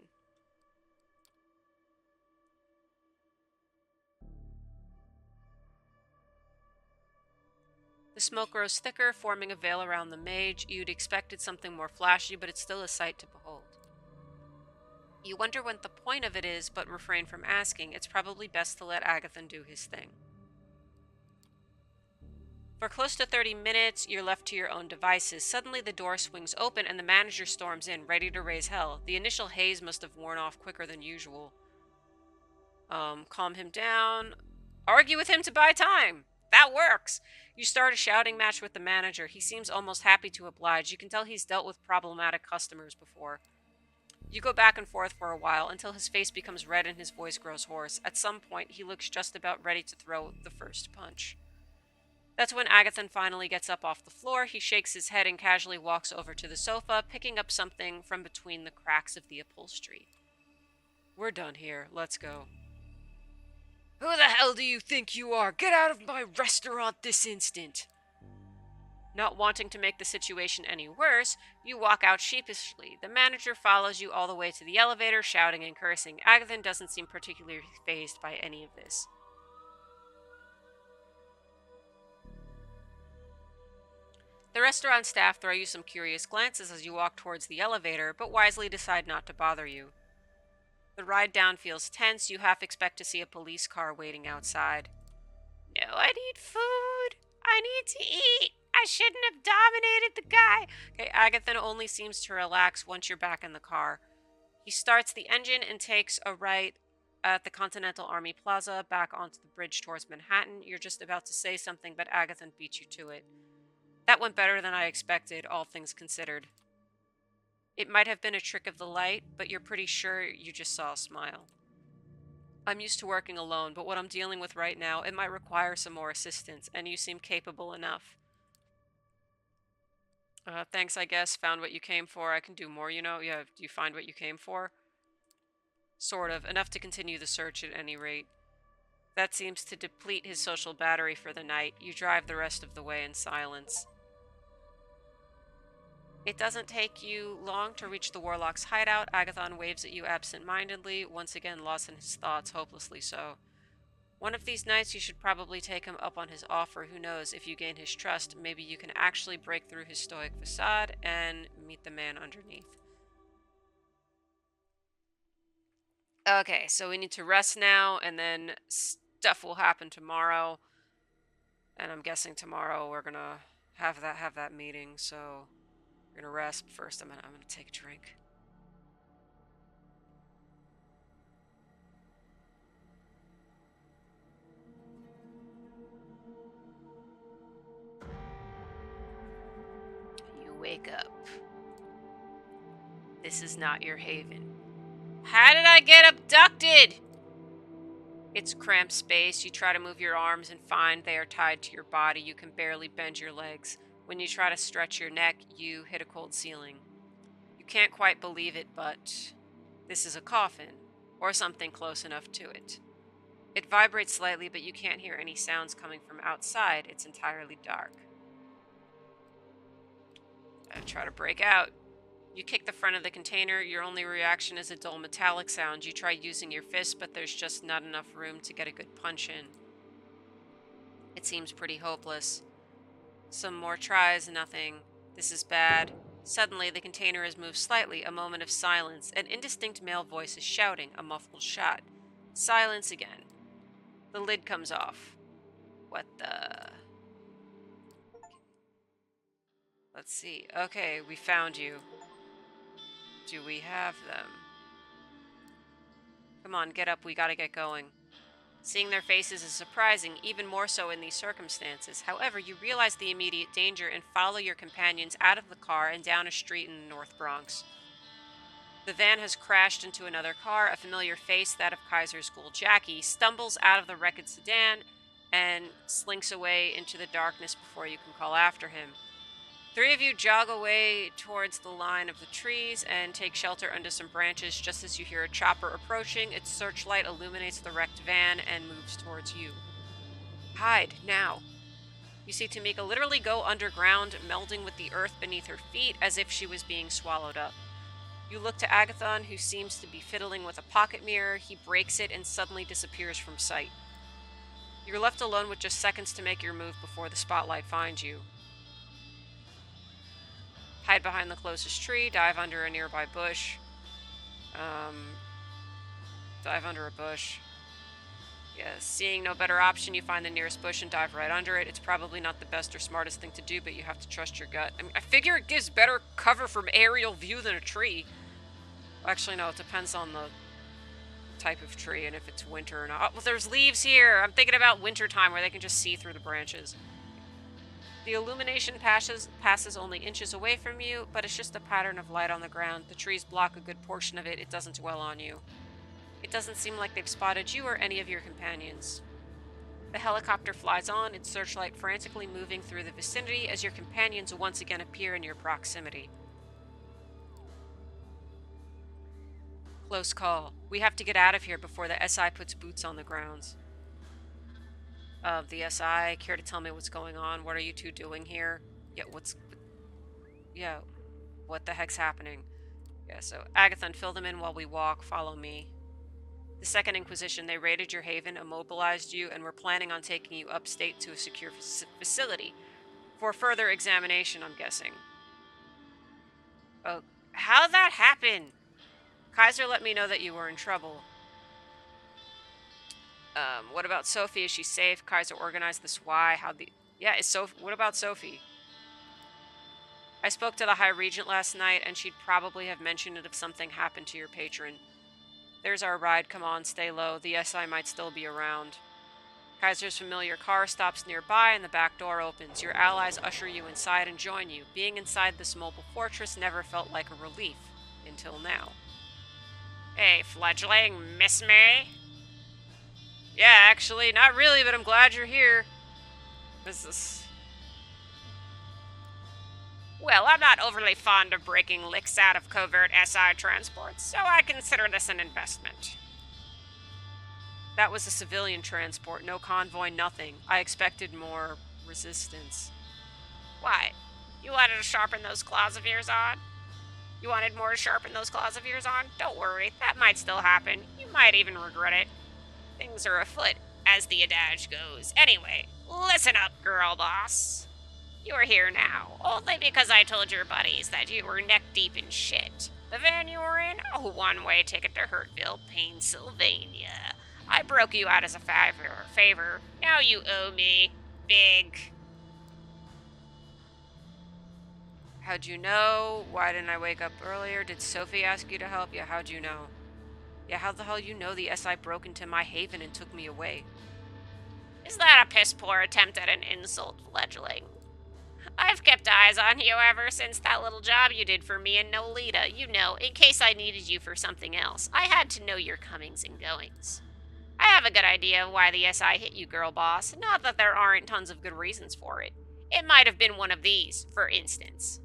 The smoke grows thicker, forming a veil around the mage. You'd expected something more flashy, but it's still a sight to behold. You wonder what the point of it is, but refrain from asking. It's probably best to let Agatha do his thing. For close to 30 minutes, you're left to your own devices. Suddenly, the door swings open and the manager storms in, ready to raise hell. The initial haze must have worn off quicker than usual. Calm him down. Argue with him to buy time. That works. You start a shouting match with the manager. He seems almost happy to oblige. You can tell he's dealt with problematic customers before. You go back and forth for a while until his face becomes red and his voice grows hoarse. At some point, he looks just about ready to throw the first punch. That's when Agatha finally gets up off the floor. He shakes his head and casually walks over to the sofa, picking up something from between the cracks of the upholstery. We're done here. Let's go. Who the hell do you think you are? Get out of my restaurant this instant! Not wanting to make the situation any worse, you walk out sheepishly. The manager follows you all the way to the elevator, shouting and cursing. Agatha doesn't seem particularly fazed by any of this. The restaurant staff throw you some curious glances as you walk towards the elevator, but wisely decide not to bother you. The ride down feels tense. You half expect to see a police car waiting outside. No, I need food. I need to eat. I shouldn't have dominated the guy. Okay, Agatha only seems to relax once you're back in the car. He starts the engine and takes a right at the Continental Army Plaza back onto the bridge towards Manhattan. You're just about to say something, but Agatha beats you to it. That went better than I expected, all things considered. It might have been a trick of the light, but you're pretty sure you just saw a smile. I'm used to working alone, but what I'm dealing with right now, it might require some more assistance, and you seem capable enough. Thanks, I guess. Found what you came for. I can do more, you know? Yeah, do you find what you came for? Sort of. Enough to continue the search at any rate. That seems to deplete his social battery for the night. You drive the rest of the way in silence. It doesn't take you long to reach the Warlock's hideout. Agathon waves at you absent-mindedly, once again lost in his thoughts, hopelessly so. One of these nights you should probably take him up on his offer. Who knows, if you gain his trust, maybe you can actually break through his stoic facade and meet the man underneath. Okay, so we need to rest now, and then stuff will happen tomorrow. And I'm guessing tomorrow we're gonna have that meeting, so we're gonna rest. First, I'm gonna take a drink. You wake up. This is not your haven. How did I get abducted? It's cramped space. You try to move your arms and find they are tied to your body. You can barely bend your legs. When you try to stretch your neck, you hit a cold ceiling. You can't quite believe it, but this is a coffin, or something close enough to it. It vibrates slightly, but you can't hear any sounds coming from outside. It's entirely dark. I try to break out. You kick the front of the container. Your only reaction is a dull metallic sound. You try using your fist, but there's just not enough room to get a good punch in. It seems pretty hopeless. Some more tries, nothing. This is bad. Suddenly, the container has moved slightly. A moment of silence. An indistinct male voice is shouting, a muffled shot. Silence again. The lid comes off. What the... Let's see. Okay, we found you. Do we have them? Come on, get up. We gotta get going. Seeing their faces is surprising, even more so in these circumstances. However, you realize the immediate danger and follow your companions out of the car and down a street in the North Bronx. The van has crashed into another car. A familiar face, that of Kaiser's school Jackie, stumbles out of the wrecked sedan and slinks away into the darkness before you can call after him. Three of you jog away towards the line of the trees and take shelter under some branches just as you hear a chopper approaching. Its searchlight illuminates the wrecked van and moves towards you. Hide, now. You see Tamika literally go underground, melding with the earth beneath her feet as if she was being swallowed up. You look to Agathon, who seems to be fiddling with a pocket mirror. He breaks it and suddenly disappears from sight. You're left alone with just seconds to make your move before the spotlight finds you. Hide behind the closest tree, dive under a nearby bush. Dive under a bush. Yeah, seeing no better option, you find the nearest bush and dive right under it. It's probably not the best or smartest thing to do, but you have to trust your gut. I mean, I figure it gives better cover from aerial view than a tree. Actually, no, it depends on the type of tree and if it's winter or not. Oh, well, there's leaves here. I'm thinking about winter time where they can just see through the branches. The illumination passes only inches away from you, but it's just a pattern of light on the ground. The trees block a good portion of it. It doesn't dwell on you. It doesn't seem like they've spotted you or any of your companions. The helicopter flies on, its searchlight frantically moving through the vicinity as your companions once again appear in your proximity. Close call. We have to get out of here before the SI puts boots on the grounds. The SI, care to tell me what's going on? What are you two doing here? Yeah, what the heck's happening? Yeah, so Agatha, fill them in while we walk. Follow me. The Second Inquisition, they raided your haven, immobilized you, and were planning on taking you upstate to a secure facility. For further examination, I'm guessing. Oh, how'd that happen? Kaiser let me know that you were in trouble. What about Sophie? Is she safe? Kaiser organized this. Why? Yeah, what about Sophie? I spoke to the High Regent last night, and she'd probably have mentioned it if something happened to your patron. There's our ride. Come on, stay low. The SI might still be around. Kaiser's familiar car stops nearby, and the back door opens. Your allies usher you inside and join you. Being inside this mobile fortress never felt like a relief. Until now. Hey, fledgling, miss me? Yeah, actually, not really, but I'm glad you're here. What's this? Well, I'm not overly fond of breaking licks out of covert SI transports, so I consider this an investment. That was a civilian transport, no convoy, nothing. I expected more resistance. Why? You wanted to sharpen those claws of yours on? You wanted more to sharpen those claws of yours on? Don't worry, that might still happen. You might even regret it. Things are afoot, as the adage goes. Anyway, listen up, girl boss. You are here now, only because I told your buddies that you were neck-deep in shit. The van you were in? A one-way ticket to Hurtville, Pennsylvania. I broke you out as a favor. Now you owe me. Big. How'd you know? Why didn't I wake up earlier? Did Sophie ask you to help? Yeah, how'd you know? Yeah, how the hell you know the SI broke into my haven and took me away? Is that a piss-poor attempt at an insult, fledgling? I've kept eyes on you ever since that little job you did for me in Nolita. You know, in case I needed you for something else. I had to know your comings and goings. I have a good idea of why the SI hit you, girl boss. Not that there aren't tons of good reasons for it. It might have been one of these, for instance.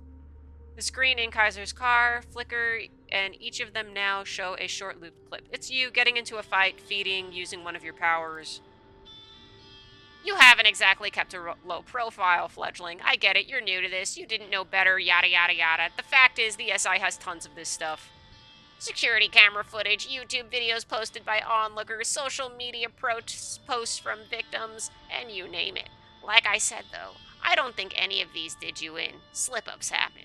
The screen in Kaiser's car flicker, and each of them now show a short-looped clip. It's you getting into a fight, feeding, using one of your powers. You haven't exactly kept a low profile, fledgling. I get it, you're new to this, you didn't know better, yada yada yada. The fact is, the SI has tons of this stuff. Security camera footage, YouTube videos posted by onlookers, social media posts from victims, and you name it. Like I said, though, I don't think any of these did you in. Slip-ups happen.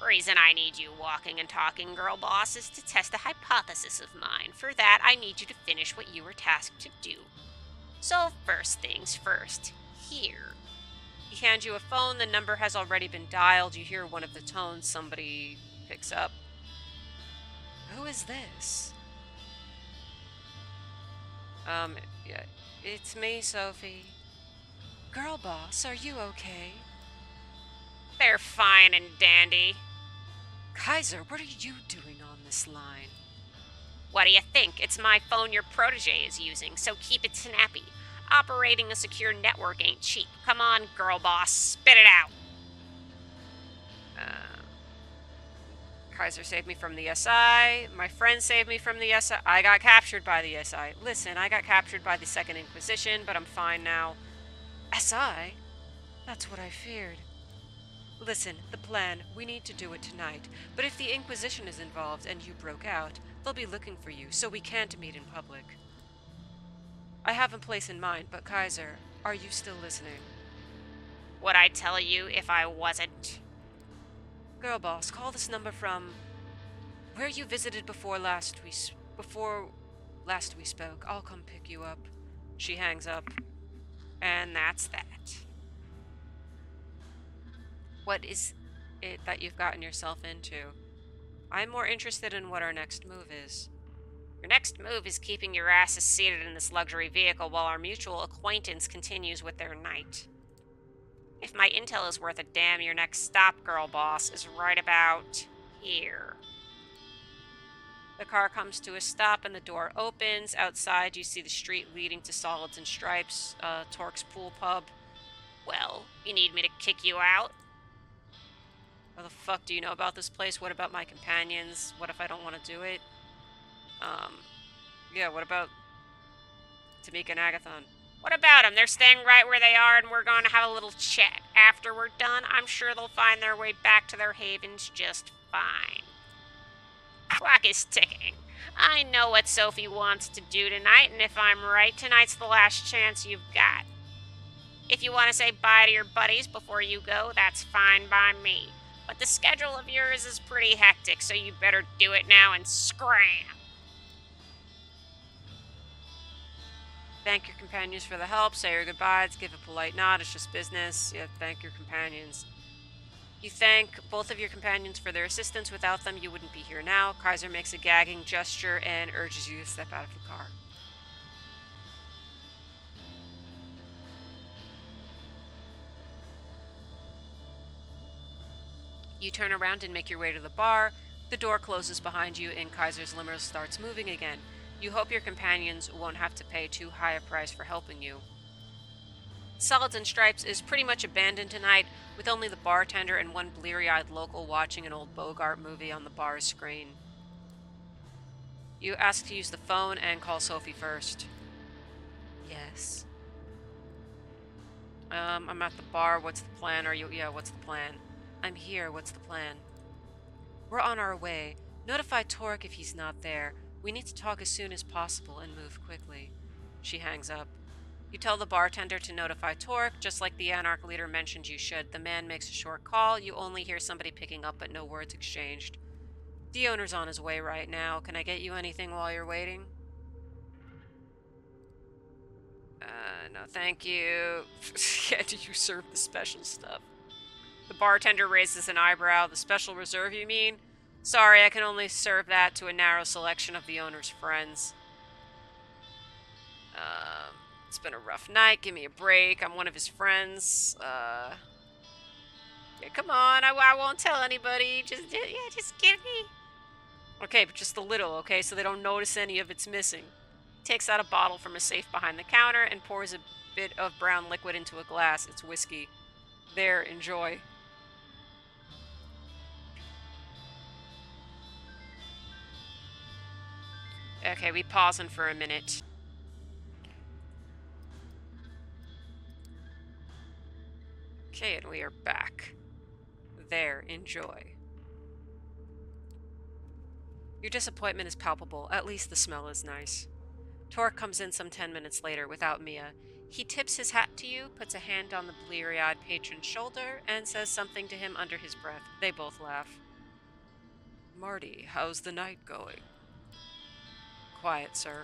Reason I need you walking and talking, girl boss, is to test a hypothesis of mine. For that, I need you to finish what you were tasked to do. So, first things first. Here. He hands you a phone. The number has already been dialed. You hear one of the tones somebody picks up. Who is this? Yeah, it's me, Sophie. Girl boss, are you okay? They're fine and dandy. Kaiser, what are you doing on this line? What do you think? It's my phone your protege is using, so keep it snappy. Operating a secure network ain't cheap. Come on, girl boss, spit it out. Kaiser saved me from the SI. My friend saved me from the SI. I got captured by the SI. Listen, I got captured by the Second Inquisition, but I'm fine now. SI? That's what I feared. Listen, the plan, we need to do it tonight. But if the Inquisition is involved and you broke out, they'll be looking for you, so we can't meet in public. I have a place in mind, but Kaiser, are you still listening? Would I tell you if I wasn't? Girl boss, call this number from where you visited before last we spoke. I'll come pick you up. She hangs up. And that's that. What is it that you've gotten yourself into? I'm more interested in what our next move is. Your next move is keeping your asses seated in this luxury vehicle while our mutual acquaintance continues with their night. If my intel is worth a damn, your next stop, girl boss, is right about here. The car comes to a stop and the door opens. Outside, you see the street leading to Solids and Stripes, Torque's Pool Pub. Well, you need me to kick you out? What the fuck do you know about this place? What about my companions? What if I don't want to do it? Yeah, what about Tamika and Agatha? What about them? They're staying right where they are and we're going to have a little chat. After we're done, I'm sure they'll find their way back to their havens just fine. Clock is ticking. I know what Sophie wants to do tonight, and if I'm right, tonight's the last chance you've got. If you want to say bye to your buddies before you go, that's fine by me. But the schedule of yours is pretty hectic, so you better do it now and scram. Thank your companions for the help. Say your goodbyes. Give a polite nod. It's just business. Yeah, thank your companions. You thank both of your companions for their assistance. Without them, you wouldn't be here now. Kaiser makes a gagging gesture and urges you to step out of the car. You turn around and make your way to the bar. The door closes behind you and Kaiser's limo starts moving again. You hope your companions won't have to pay too high a price for helping you. Solids and Stripes is pretty much abandoned tonight, with only the bartender and one bleary-eyed local watching an old Bogart movie on the bar's screen. You ask to use the phone and call Sophie first. Yes. I'm at the bar. What's the plan? What's the plan? I'm here. What's the plan? We're on our way. Notify Torque if he's not there. We need to talk as soon as possible and move quickly. She hangs up. You tell the bartender to notify Torque, just like the Anarch leader mentioned you should. The man makes a short call. You only hear somebody picking up, but no words exchanged. The owner's on his way right now. Can I get you anything while you're waiting? No thank you. Yeah, do you serve the special stuff? The bartender raises an eyebrow. The special reserve, you mean? Sorry, I can only serve that to a narrow selection of the owner's friends. It's been a rough night. Give me a break. I'm one of his friends. Yeah, come on. I won't tell anybody. Just give me. Okay, but just a little, okay? So they don't notice any of it's missing. He takes out a bottle from a safe behind the counter and pours a bit of brown liquid into a glass. It's whiskey. There, enjoy. Okay, we pausing for a minute. Okay, and we are back. There, enjoy. Your disappointment is palpable. At least the smell is nice. Torque comes in some 10 minutes later without Mia. He tips his hat to you, puts a hand on the bleary-eyed patron's shoulder, and says something to him under his breath. They both laugh. Marty, how's the night going? Quiet, sir.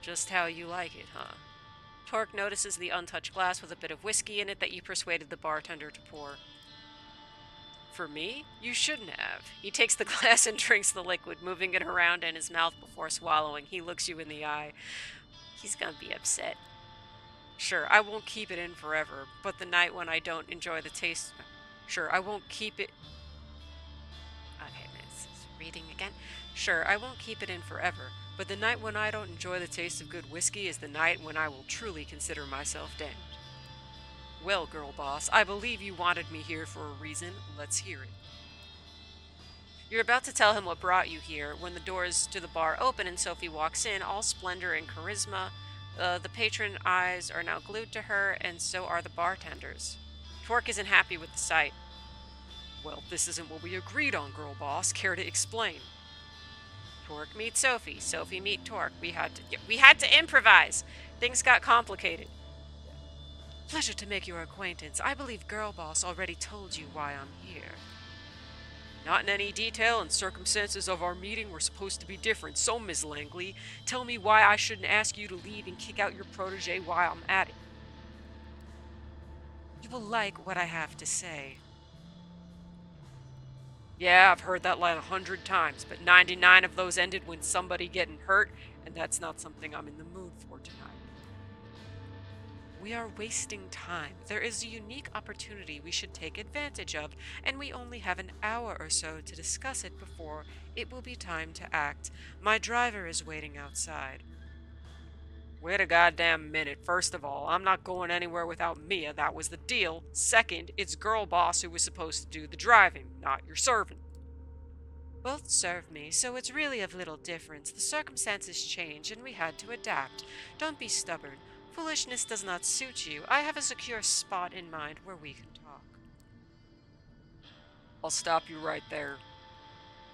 Just how you like it, huh? Torque notices the untouched glass with a bit of whiskey in it that you persuaded the bartender to pour. For me? You shouldn't have. He takes the glass and drinks the liquid, moving it around in his mouth before swallowing. He looks you in the eye. He's gonna be upset. Sure, I won't keep it in forever, but the night when I don't enjoy the taste... Sure, I won't keep it... Okay, it's reading again. Sure, I won't keep it in forever, but the night when I don't enjoy the taste of good whiskey is the night when I will truly consider myself damned. Well, girl boss, I believe you wanted me here for a reason. Let's hear it. You're about to tell him what brought you here when the doors to the bar open and Sophie walks in, all splendor and charisma. The patron eyes are now glued to her, and so are the bartenders. Torque isn't happy with the sight. Well, this isn't what we agreed on, girl boss. Care to explain? Torque meet Sophie. Sophie meet Torque. We had to improvise. Things got complicated. Pleasure to make your acquaintance. I believe Girl Boss already told you why I'm here. Not in any detail, and circumstances of our meeting were supposed to be different. So, Ms. Langley, tell me why I shouldn't ask you to leave and kick out your protege while I'm at it. You will like what I have to say. Yeah, I've heard that line 100 times, but 99 of those ended when somebody getting hurt, and that's not something I'm in the mood for tonight. We are wasting time. There is a unique opportunity we should take advantage of, and we only have an hour or so to discuss it before it will be time to act. My driver is waiting outside. Wait a goddamn minute. First of all, I'm not going anywhere without Mia. That was the deal. Second, it's girl boss who was supposed to do the driving, not your servant. Both serve me, so it's really of little difference. The circumstances change, and we had to adapt. Don't be stubborn. Foolishness does not suit you. I have a secure spot in mind where we can talk. I'll stop you right there.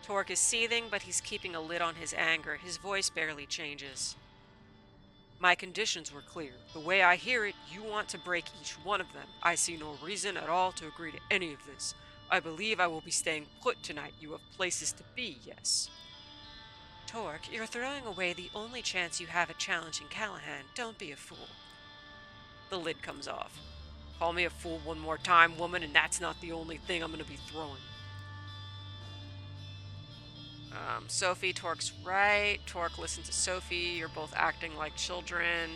Torque is seething, but he's keeping a lid on his anger. His voice barely changes. My conditions were clear. The way I hear it, you want to break each one of them. I see no reason at all to agree to any of this. I believe I will be staying put tonight. You have places to be, yes. Torque, you're throwing away the only chance you have at challenging Callahan. Don't be a fool. The lid comes off. Call me a fool one more time, woman, and that's not the only thing I'm going to be throwing. Sophie, Torque's right. Torque, listen to Sophie. You're both acting like children.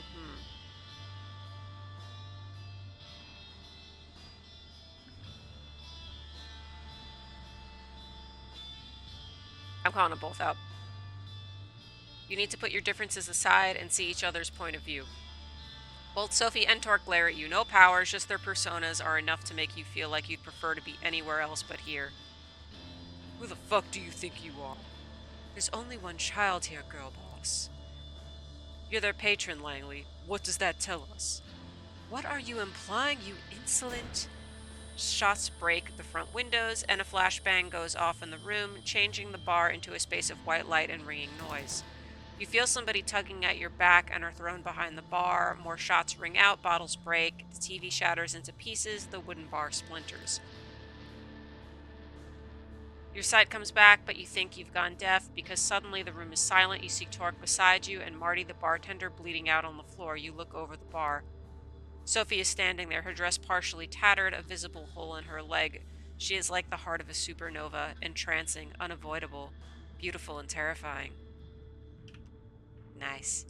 I'm calling them both out. You need to put your differences aside and see each other's point of view. Both Sophie and Torque glare at you. No powers, just their personas are enough to make you feel like you'd prefer to be anywhere else but here. Who the fuck do you think you are? There's only one child here, girl boss. You're their patron, Langley. What does that tell us? What are you implying, you insolent? Shots break the front windows, and a flashbang goes off in the room, changing the bar into a space of white light and ringing noise. You feel somebody tugging at your back and are thrown behind the bar. More shots ring out, bottles break, the TV shatters into pieces, the wooden bar splinters. Your sight comes back, but you think you've gone deaf because suddenly the room is silent. You see Torque beside you and Marty, the bartender, bleeding out on the floor. You look over the bar. Sophie is standing there, her dress partially tattered, a visible hole in her leg. She is like the heart of a supernova, entrancing, unavoidable, beautiful and terrifying. Nice.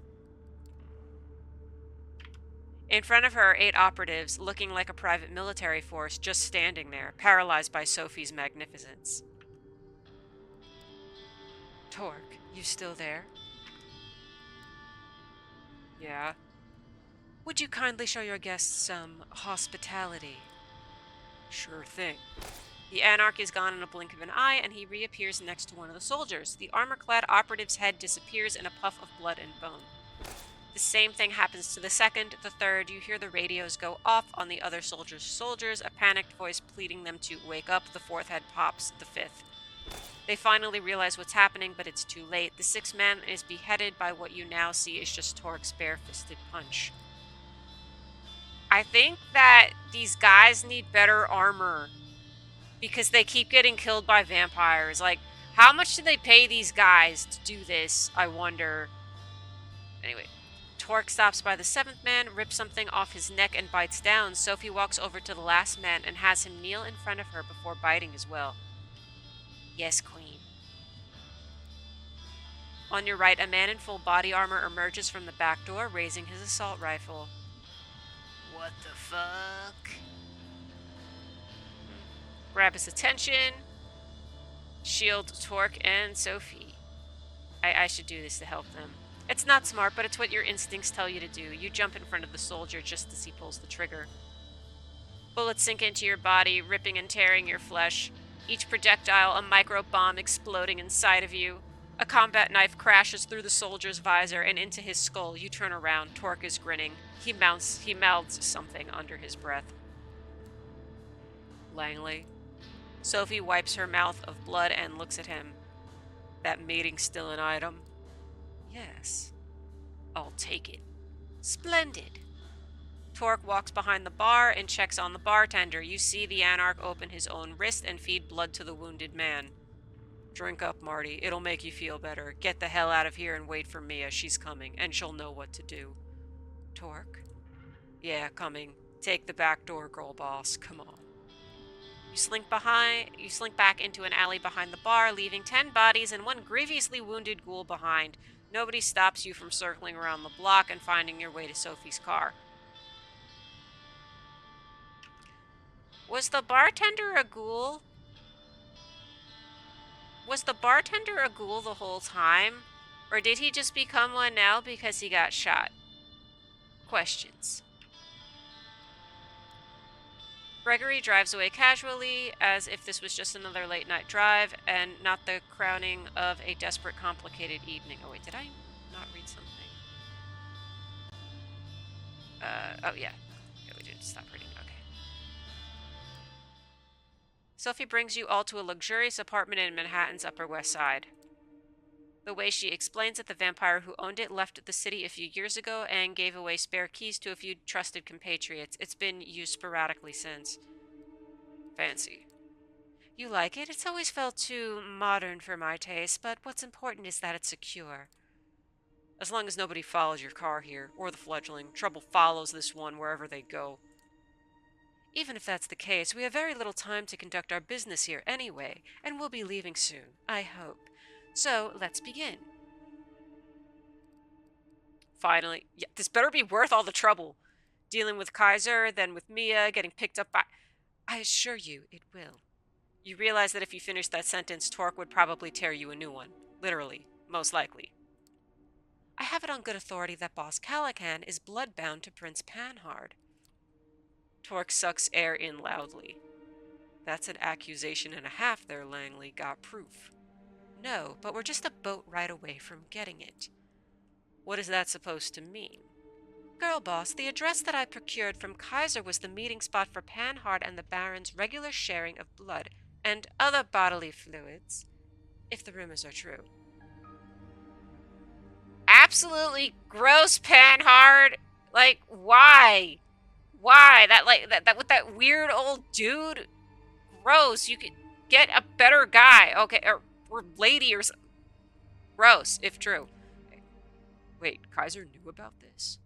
In front of her, 8 operatives, looking like a private military force, just standing there, paralyzed by Sophie's magnificence. Torque, you still there? Yeah. Would you kindly show your guests some hospitality? Sure thing. The Anarch is gone in a blink of an eye, and he reappears next to one of the soldiers. The armor-clad operative's head disappears in a puff of blood and bone. The same thing happens to the second, the third. You hear the radios go off on the other soldiers, a panicked voice pleading them to wake up. The fourth head pops, the fifth. They finally realize what's happening, but it's too late. The sixth man is beheaded by what you now see is just Torque's bare-fisted punch. I think that these guys need better armor because they keep getting killed by vampires. Like, how much do they pay these guys to do this? I wonder. Anyway, Torque stops by the seventh man, rips something off his neck, and bites down. Sophie walks over to the last man and has him kneel in front of her before biting as well. Yes, Queen. On your right, a man in full body armor emerges from the back door, raising his assault rifle. What the fuck? Grab his attention. Shield Torque and Sophie. I should do this to help them. It's not smart, but it's what your instincts tell you to do. You jump in front of the soldier just as he pulls the trigger. Bullets sink into your body, ripping and tearing your flesh. Each projectile a micro bomb exploding inside of you. A combat knife crashes through the soldier's visor and into his skull. You turn around. Torque is grinning. He mouths something under his breath. Langley. Sophie wipes her mouth of blood and looks at him. That meeting's still an item? Yes. I'll take it. Splendid. Torque walks behind the bar and checks on the bartender. You see the Anarch open his own wrist and feed blood to the wounded man. Drink up, Marty. It'll make you feel better. Get the hell out of here and wait for Mia. She's coming, and she'll know what to do. Torque? Yeah, coming. Take the back door, girl boss. Come on. You slink back into an alley behind the bar, leaving 10 bodies and one grievously wounded ghoul behind. Nobody stops you from circling around the block and finding your way to Sophie's car. Was the bartender a ghoul? Was the bartender a ghoul the whole time? Or did he just become one now because he got shot? Questions. Gregory drives away casually, as if this was just another late-night drive and not the crowning of a desperate, complicated evening. Oh, wait, did I not read something? Oh, yeah. Yeah, we didn't stop reading. Okay. Sophie brings you all to a luxurious apartment in Manhattan's Upper West Side. The way she explains it, the vampire who owned it left the city a few years ago and gave away spare keys to a few trusted compatriots. It's been used sporadically since. Fancy. You like it? It's always felt too modern for my taste, but what's important is that it's secure. As long as nobody follows your car here, or the fledgling, trouble follows this one wherever they go. Even if that's the case, we have very little time to conduct our business here anyway, and we'll be leaving soon, I hope. So, let's begin. Finally. Yeah, this better be worth all the trouble. Dealing with Kaiser, then with Mia, getting picked up by... I assure you, it will. You realize that if you finish that sentence, Torque would probably tear you a new one. Literally. Most likely. I have it on good authority that Boss Callahan is bloodbound to Prince Panhard. Torque sucks air in loudly. That's an accusation and a half there, Langley. Got proof. No, but we're just a boat ride away from getting it. What is that supposed to mean? Girl boss, the address that I procured from Kaiser was the meeting spot for Panhard and the Baron's regular sharing of blood and other bodily fluids, if the rumors are true. Absolutely gross, Panhard. Like, why? Why? That with that weird old dude? Gross. You could get a better guy. Okay, or lady or something. Gross, if true. Wait, Kaiser knew about this?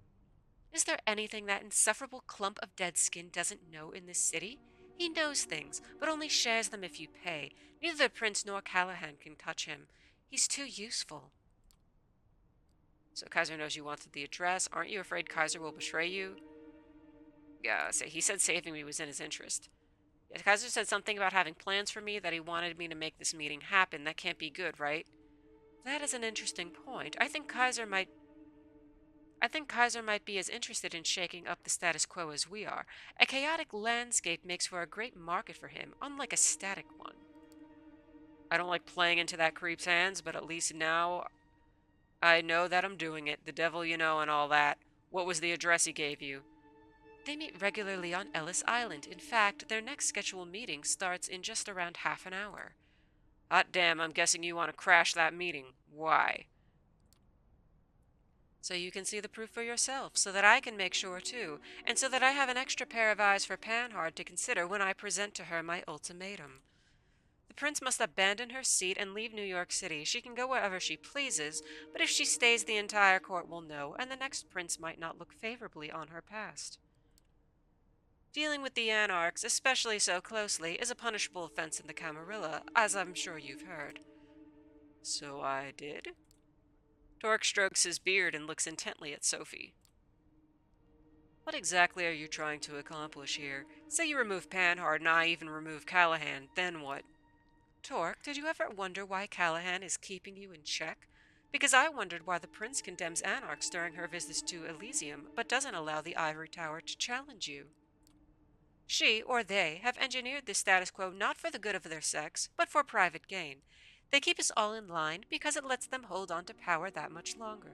Is there anything that insufferable clump of dead skin doesn't know in this city? He knows things, but only shares them if you pay. Neither the prince nor Callahan can touch him. He's too useful. So Kaiser knows you wanted the address. Aren't you afraid Kaiser will betray you? Yeah, he said saving me was in his interest. Yeah, Kaiser said something about having plans for me, that he wanted me to make this meeting happen. That can't be good, right? That is an interesting point. I think Kaiser might be as interested in shaking up the status quo as we are. A chaotic landscape makes for a great market for him, unlike a static one. I don't like playing into that creep's hands, but at least now I know that I'm doing it. The devil you know and all that. What was the address he gave you? They meet regularly on Ellis Island. In fact, their next scheduled meeting starts in just around half an hour. Hot damn, I'm guessing you want to crash that meeting. Why? So you can see the proof for yourself, so that I can make sure too, and so that I have an extra pair of eyes for Panhard to consider when I present to her my ultimatum. The prince must abandon her seat and leave New York City. She can go wherever she pleases, but if she stays, the entire court will know, and the next prince might not look favorably on her past. Dealing with the anarchs, especially so closely, is a punishable offense in the Camarilla, as I'm sure you've heard. So I did? Torque strokes his beard and looks intently at Sophie. What exactly are you trying to accomplish here? Say you remove Panhard and I even remove Callahan, then what? Torque, did you ever wonder why Callahan is keeping you in check? Because I wondered why the prince condemns anarchs during her visits to Elysium, but doesn't allow the Ivory Tower to challenge you. She, or they, have engineered this status quo not for the good of their sex, but for private gain. They keep us all in line because it lets them hold on to power that much longer.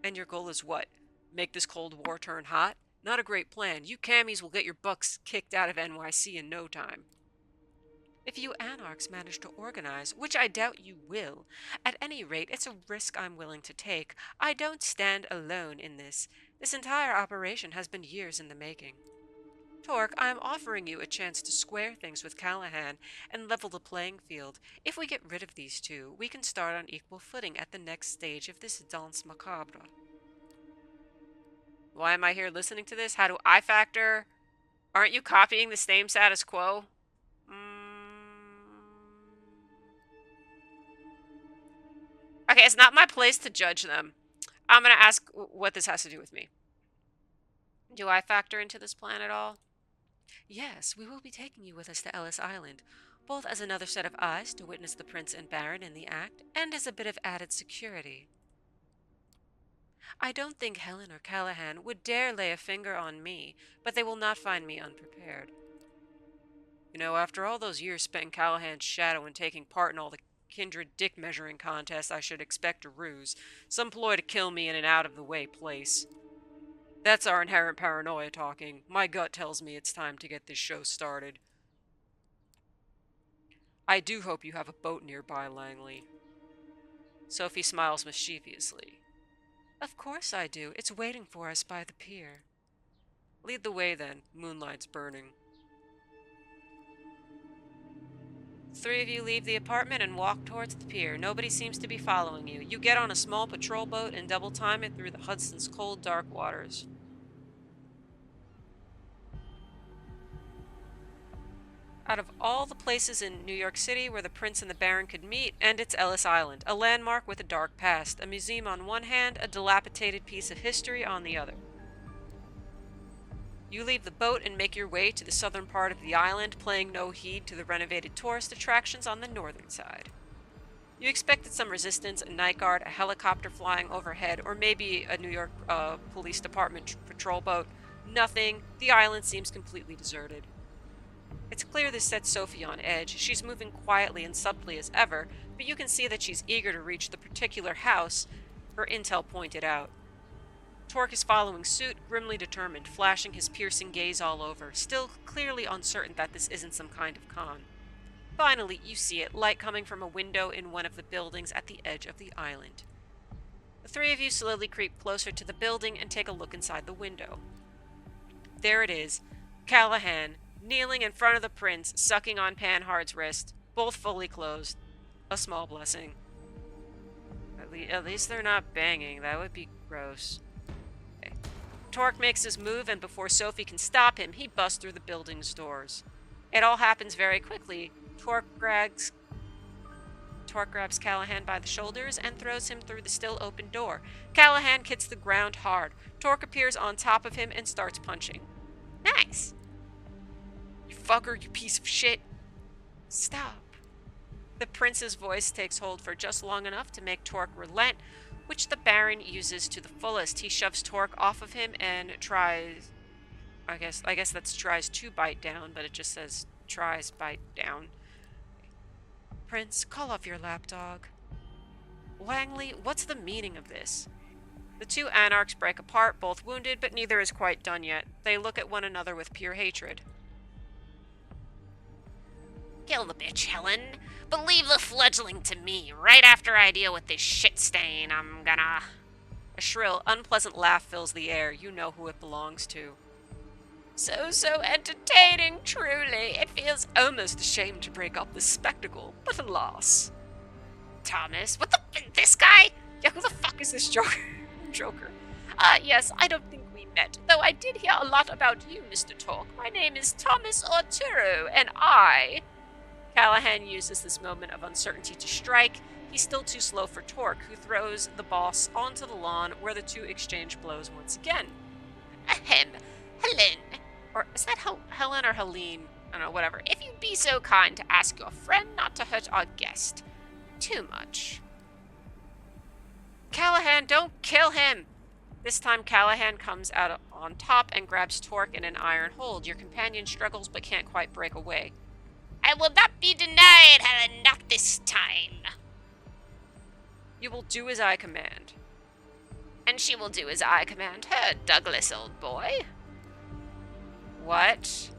And your goal is what? Make this Cold War turn hot? Not a great plan. You cammies will get your bucks kicked out of NYC in no time. If you anarchs manage to organize, which I doubt you will, at any rate, it's a risk I'm willing to take. I don't stand alone in this. This entire operation has been years in the making. Torque, I am offering you a chance to square things with Callahan and level the playing field. If we get rid of these two, we can start on equal footing at the next stage of this danse macabre. Why am I here listening to this? How do I factor? Aren't you copying the same status quo? Okay, it's not my place to judge them. I'm gonna ask what this has to do with me. Do I factor into this plan at all? Yes, we will be taking you with us to Ellis Island, both as another set of eyes to witness the Prince and Baron in the act, and as a bit of added security. I don't think Helen or Callahan would dare lay a finger on me, but they will not find me unprepared. You know, after all those years spent in Callahan's shadow and taking part in all the kindred dick measuring contests, I should expect a ruse, some ploy to kill me in an out-of-the-way place. That's our inherent paranoia talking. My gut tells me it's time to get this show started. I do hope you have a boat nearby, Langley. Sophie smiles mischievously. Of course I do. It's waiting for us by the pier. Lead the way then. Moonlight's burning. The three of you leave the apartment and walk towards the pier. Nobody seems to be following you. You get on a small patrol boat and double time it through the Hudson's cold, dark waters. Out of all the places in New York City where the Prince and the Baron could meet, and it's Ellis Island, a landmark with a dark past, a museum on one hand, a dilapidated piece of history on the other. You leave the boat and make your way to the southern part of the island, paying no heed to the renovated tourist attractions on the northern side. You expected some resistance, a night guard, a helicopter flying overhead, or maybe a New York Police Department patrol boat. Nothing. The island seems completely deserted. It's clear this sets Sophie on edge. She's moving quietly and subtly as ever, but you can see that she's eager to reach the particular house her intel pointed out. Torque is following suit, grimly determined, flashing his piercing gaze all over, still clearly uncertain that this isn't some kind of con. Finally, you see it, light coming from a window in one of the buildings at the edge of the island. The three of you slowly creep closer to the building and take a look inside the window. There it is, Callahan, kneeling in front of the Prince, sucking on Panhard's wrist, both fully closed. A small blessing. At least they're not banging. That would be gross. Okay. Torque makes his move, and before Sophie can stop him, he busts through the building's doors. It all happens very quickly. Torque grabs Callahan by the shoulders and throws him through the still open door. Callahan hits the ground hard. Torque appears on top of him and starts punching. Nice! You fucker, you piece of shit. Stop. The Prince's voice takes hold for just long enough to make Torque relent, which the Baron uses to the fullest. He shoves Torque off of him and tries... I guess that's tries to bite down, but it just says tries bite down. Prince, call off your lapdog. Langley, what's the meaning of this? The two anarchs break apart, both wounded, but neither is quite done yet. They look at one another with pure hatred. Kill the bitch, Helen. But leave the fledgling to me. Right after I deal with this shit stain, I'm gonna... A shrill, unpleasant laugh fills the air. You know who it belongs to. So entertaining, truly. It feels almost a shame to break up this spectacle, but alas. Thomas, what the... this guy? Yeah, who the fuck is this Joker? Yes, I don't think we met, though I did hear a lot about you, Mr. Torque. My name is Thomas Arturo, and I... Callahan uses this moment of uncertainty to strike. He's still too slow for Torque, who throws the boss onto the lawn, where the two exchange blows once again. Ahem. Helen. Or is that Helen or Helene? I don't know, whatever. If you'd be so kind to ask your friend not to hurt our guest too much. Callahan, don't kill him! This time Callahan comes out on top and grabs Torque in an iron hold. Your companion struggles but can't quite break away. I will not be denied, Helen, not this time. You will do as I command. And she will do as I command her, Douglas, old boy. What?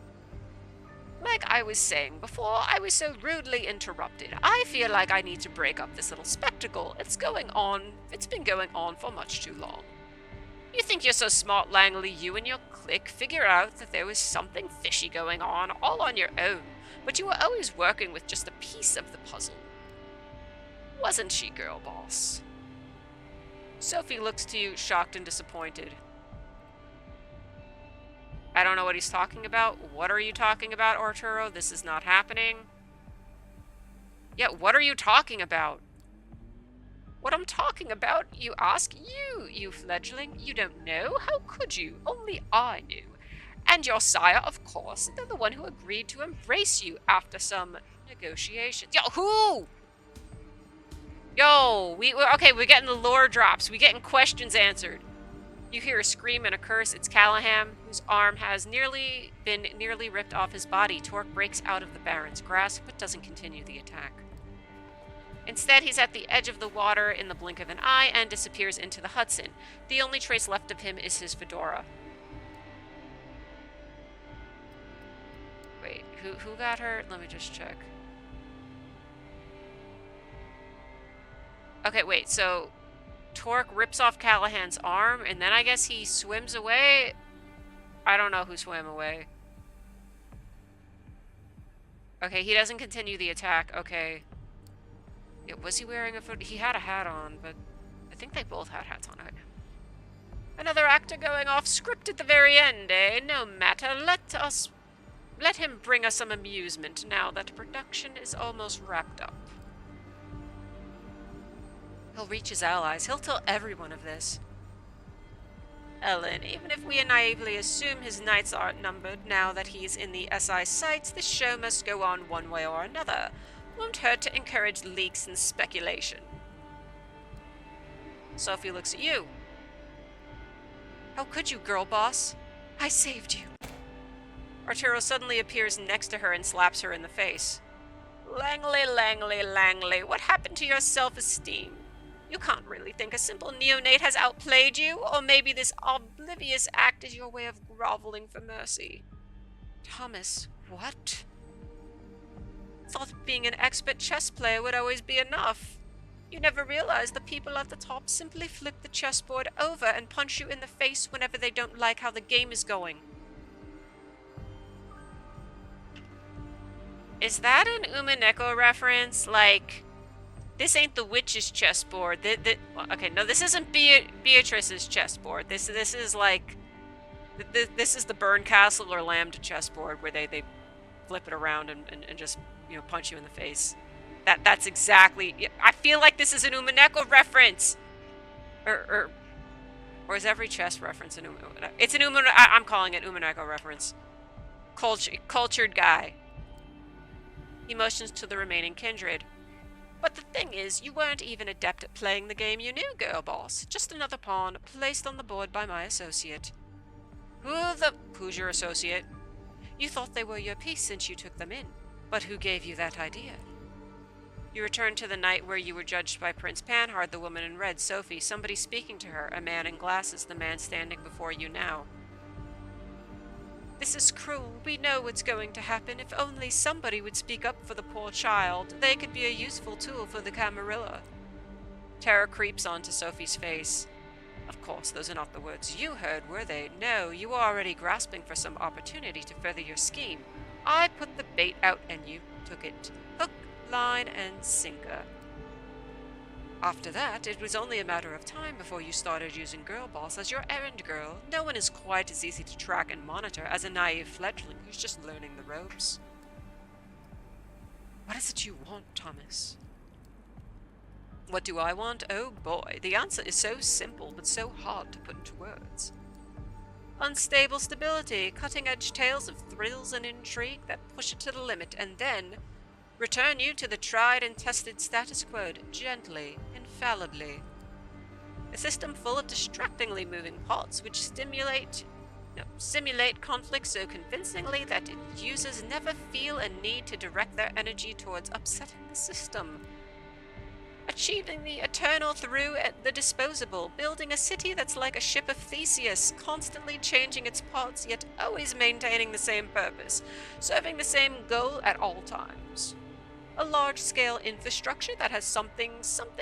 Like I was saying before, I was so rudely interrupted. I feel like I need to break up this little spectacle. It's been going on for much too long. You think you're so smart, Langley, you and your clique figure out that there was something fishy going on all on your own, but you were always working with just a piece of the puzzle. Wasn't she, girl boss? Sophie looks to you, shocked and disappointed. I don't know what he's talking about. What are you talking about, Arturo? This is not happening. Yeah, what are you talking about? What I'm talking about, you ask? You fledgling. You don't know? How could you? Only I knew. And your sire, of course. They're the one who agreed to embrace you after some negotiations. Yo, who? Yo, okay, we're getting the lore drops. We're getting questions answered. You hear a scream and a curse. It's Callahan, whose arm has been nearly ripped off his body. Torque breaks out of the Baron's grasp, but doesn't continue the attack. Instead, he's at the edge of the water in the blink of an eye and disappears into the Hudson. The only trace left of him is his fedora. Wait, who got hurt? Let me just check. Okay, wait, so Torque rips off Callahan's arm, and then I guess he swims away? I don't know who swam away. Okay, he doesn't continue the attack. Okay. Yeah, was he wearing a foot? He had a hat on, but I think they both had hats on. Okay. Another actor going off script at the very end, eh? No matter. Let him bring us some amusement now that production is almost wrapped up. He'll reach his allies. He'll tell everyone of this. Ellen, even if we naively assume his nights are numbered now that he's in the SI sights, this show must go on one way or another. Won't hurt to encourage leaks and speculation. Sophie looks at you. How could you, girl boss? I saved you. Arturo suddenly appears next to her and slaps her in the face. Langley, what happened to your self-esteem? You can't really think a simple neonate has outplayed you, or maybe this oblivious act is your way of groveling for mercy. Thomas, what? Thought being an expert chess player would always be enough. You never realize the people at the top simply flip the chessboard over and punch you in the face whenever they don't like how the game is going. Is that an Umineko reference? Like, this ain't the witch's chessboard. Okay, no, this isn't Beatrice's chessboard. This is like, this is the Burncastle or Lambda chessboard where they flip it around and just, you know, punch you in the face. That's exactly. I feel like this is an Umineko reference. Or is every chess reference an Umineko? It's an Umineko. I'm calling it Umineko reference. Cultured guy. He motions to the remaining kindred. But the thing is, you weren't even adept at playing the game you knew, girl boss. Just another pawn placed on the board by my associate. Who's your associate? You thought they were your piece since you took them in. But who gave you that idea? You returned to the night where you were judged by Prince Panhard, the woman in red, Sophie, somebody speaking to her, a man in glasses, the man standing before you now. This is cruel. We know what's going to happen. If only somebody would speak up for the poor child. They could be a useful tool for the Camarilla. Terror creeps onto Sophie's face. Of course, those are not the words you heard, were they? No, you were already grasping for some opportunity to further your scheme. I put the bait out and you took it. Hook, line, and sinker. After that, it was only a matter of time before you started using Girl Boss as your errand girl. No one is quite as easy to track and monitor as a naive fledgling who's just learning the ropes. What is it you want, Thomas? What do I want? Oh boy, the answer is so simple but so hard to put into words. Unstable stability, cutting-edge tales of thrills and intrigue that push it to the limit, and then return you to the tried and tested status quo, gently, infallibly. A system full of distractingly moving parts which simulate conflict so convincingly that its users never feel a need to direct their energy towards upsetting the system. Achieving the eternal through the disposable, building a city that's like a ship of Theseus, constantly changing its parts yet always maintaining the same purpose, serving the same goal at all times. A large-scale infrastructure that has something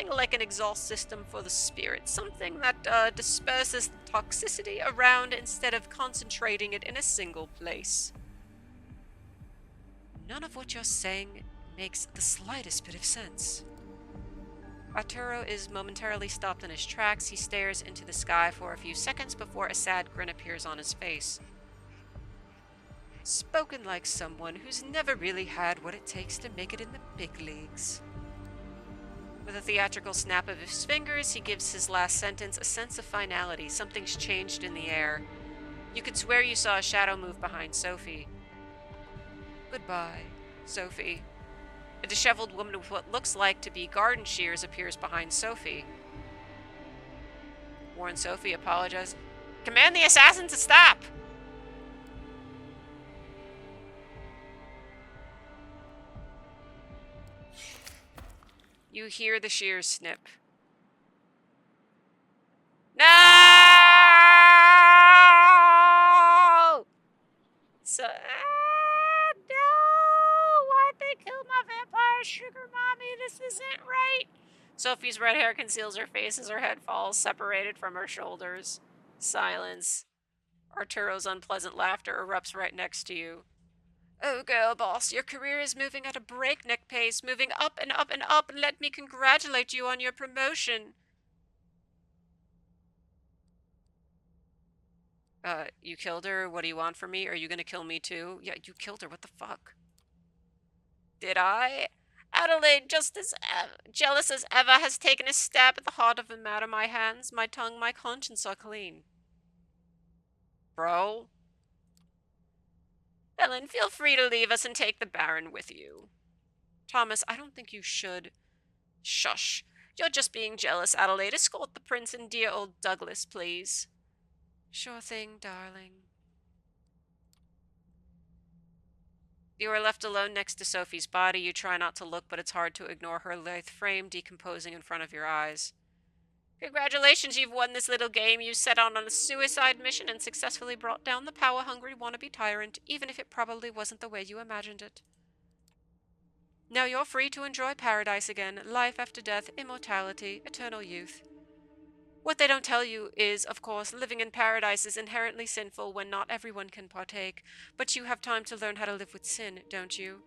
like an exhaust system for the spirit, something that disperses the toxicity around instead of concentrating it in a single place. None of what you're saying makes the slightest bit of sense. Arturo is momentarily stopped in his tracks. He stares into the sky for a few seconds before a sad grin appears on his face. Spoken like someone who's never really had what it takes to make it in the big leagues. With a theatrical snap of his fingers, he gives his last sentence a sense of finality. Something's changed in the air. You could swear you saw a shadow move behind Sophie. Goodbye, Sophie. A disheveled woman with what looks like to be garden shears appears behind Sophie. Warren Sophie apologizes. Command the assassin to stop! You hear the shears snip. No! So, no! Why'd they kill my vampire sugar mommy? This isn't right. Sophie's red hair conceals her face as her head falls, separated from her shoulders. Silence. Arturo's unpleasant laughter erupts right next to you. Oh, girl boss, your career is moving at a breakneck pace, moving up and up and up, and let me congratulate you on your promotion. You killed her? What do you want from me? Are you gonna kill me too? Yeah, you killed her. What the fuck? Did I? Adelaide, just as jealous as ever, has taken a stab at the heart of the matter. My hands, my tongue, my conscience are clean. Bro? Ellen, feel free to leave us and take the Baron with you. Thomas, I don't think you should. Shush. You're just being jealous, Adelaide. Escort the prince and dear old Douglas, please. Sure thing, darling. You are left alone next to Sophie's body. You try not to look, but it's hard to ignore her lithe frame decomposing in front of your eyes. Congratulations, you've won this little game. You set out on a suicide mission and successfully brought down the power-hungry wannabe tyrant, even if it probably wasn't the way you imagined it. Now you're free to enjoy paradise again, life after death, immortality, eternal youth. What they don't tell you is, of course, living in paradise is inherently sinful when not everyone can partake, but you have time to learn how to live with sin, don't you?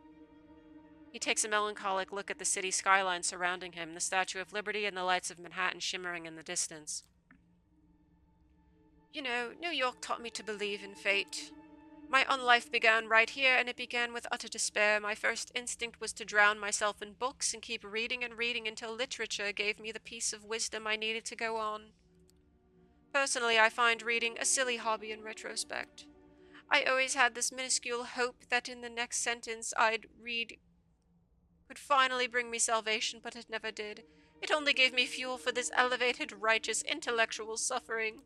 He takes a melancholic look at the city skyline surrounding him, the Statue of Liberty and the lights of Manhattan shimmering in the distance. You know, New York taught me to believe in fate. My own life began right here, and it began with utter despair. My first instinct was to drown myself in books and keep reading and reading until literature gave me the piece of wisdom I needed to go on. Personally, I find reading a silly hobby in retrospect. I always had this minuscule hope that in the next sentence I'd read could finally bring me salvation, but it never did. It only gave me fuel for this elevated, righteous, intellectual suffering.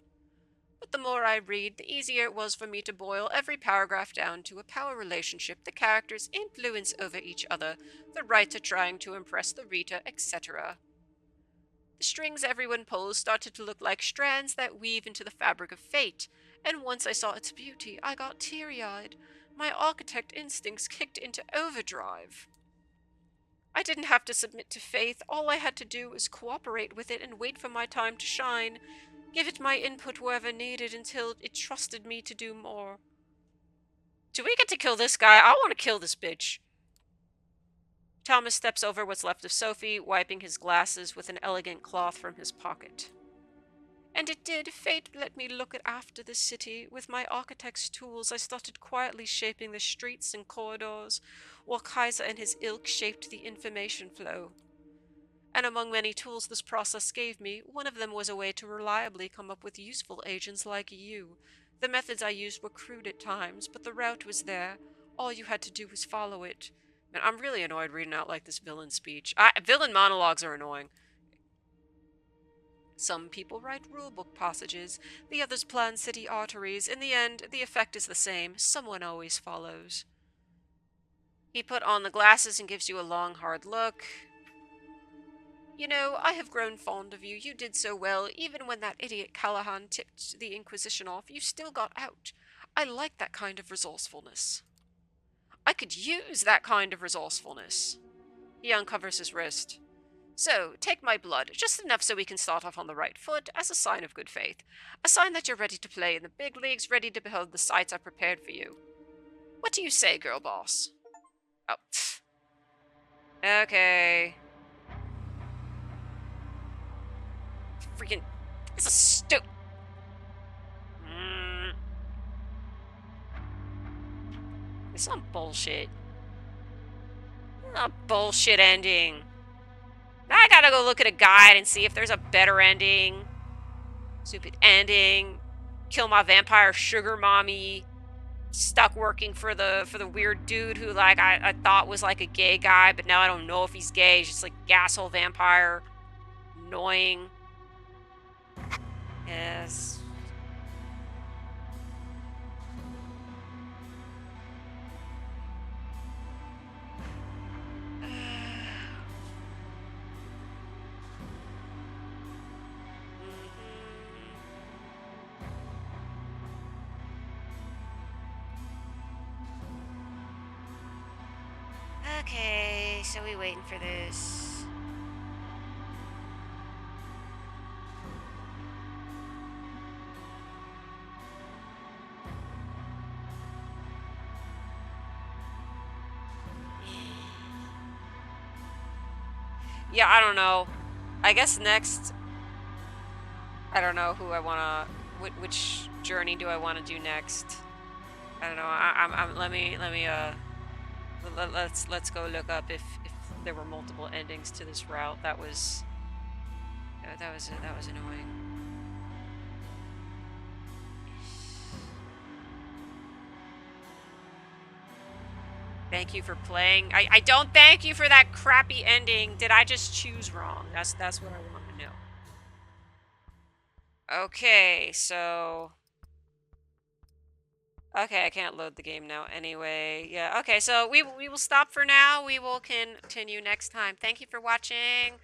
But the more I read, the easier it was for me to boil every paragraph down to a power relationship, the characters' influence over each other, the writer trying to impress the reader, etc. The strings everyone pulls started to look like strands that weave into the fabric of fate, and once I saw its beauty, I got teary-eyed. My architect instincts kicked into overdrive. I didn't have to submit to fate. All I had to do was cooperate with it and wait for my time to shine, give it my input wherever needed until it trusted me to do more. Do we get to kill this guy? I want to kill this bitch. Thomas steps over what's left of Sophie, wiping his glasses with an elegant cloth from his pocket. And it did. Fate let me look after the city. With my architect's tools, I started quietly shaping the streets and corridors, while Kaiser and his ilk shaped the information flow. And among many tools this process gave me, one of them was a way to reliably come up with useful agents like you. The methods I used were crude at times, but the route was there. All you had to do was follow it. Man, I'm really annoyed reading out like this villain speech. Villain monologues are annoying. Some people write rulebook passages, the others plan city arteries. In the end, the effect is the same. Someone always follows. He put on the glasses and gives you a long, hard look. You know, I have grown fond of you. You did so well. Even when that idiot Callahan tipped the Inquisition off, you still got out. I like that kind of resourcefulness. I could use that kind of resourcefulness. He uncovers his wrist. So, take my blood, just enough so we can start off on the right foot, as a sign of good faith. A sign that you're ready to play in the big leagues, ready to behold the sights I've prepared for you. What do you say, girl boss? Oh. Okay. Freaking... This is stupid. This is some bullshit. This is a bullshit ending. No! I gotta go look at a guide and see if there's a better ending. Stupid ending. Kill my vampire sugar mommy. Stuck working for the weird dude who like I thought was like a gay guy, but now I don't know if he's gay. He's just like gasshole vampire. Annoying. Yes. Okay, so we waiting for this. Yeah, I don't know. I guess next, I don't know who I wanna, which journey do I want to do next? I don't know. Let's go look up if there were multiple endings to this route. That was annoying. Thank you for playing. I don't thank you for that crappy ending. Did I just choose wrong? That's what I want to know. Okay, so okay, I can't load the game now anyway. Yeah, okay, so we will stop for now. We will continue next time. Thank you for watching.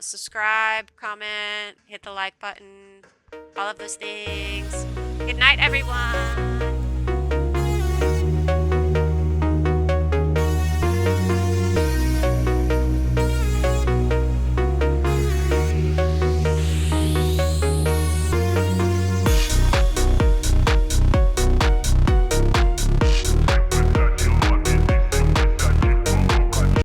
Subscribe, comment, hit the like button, all of those things. Good night, everyone.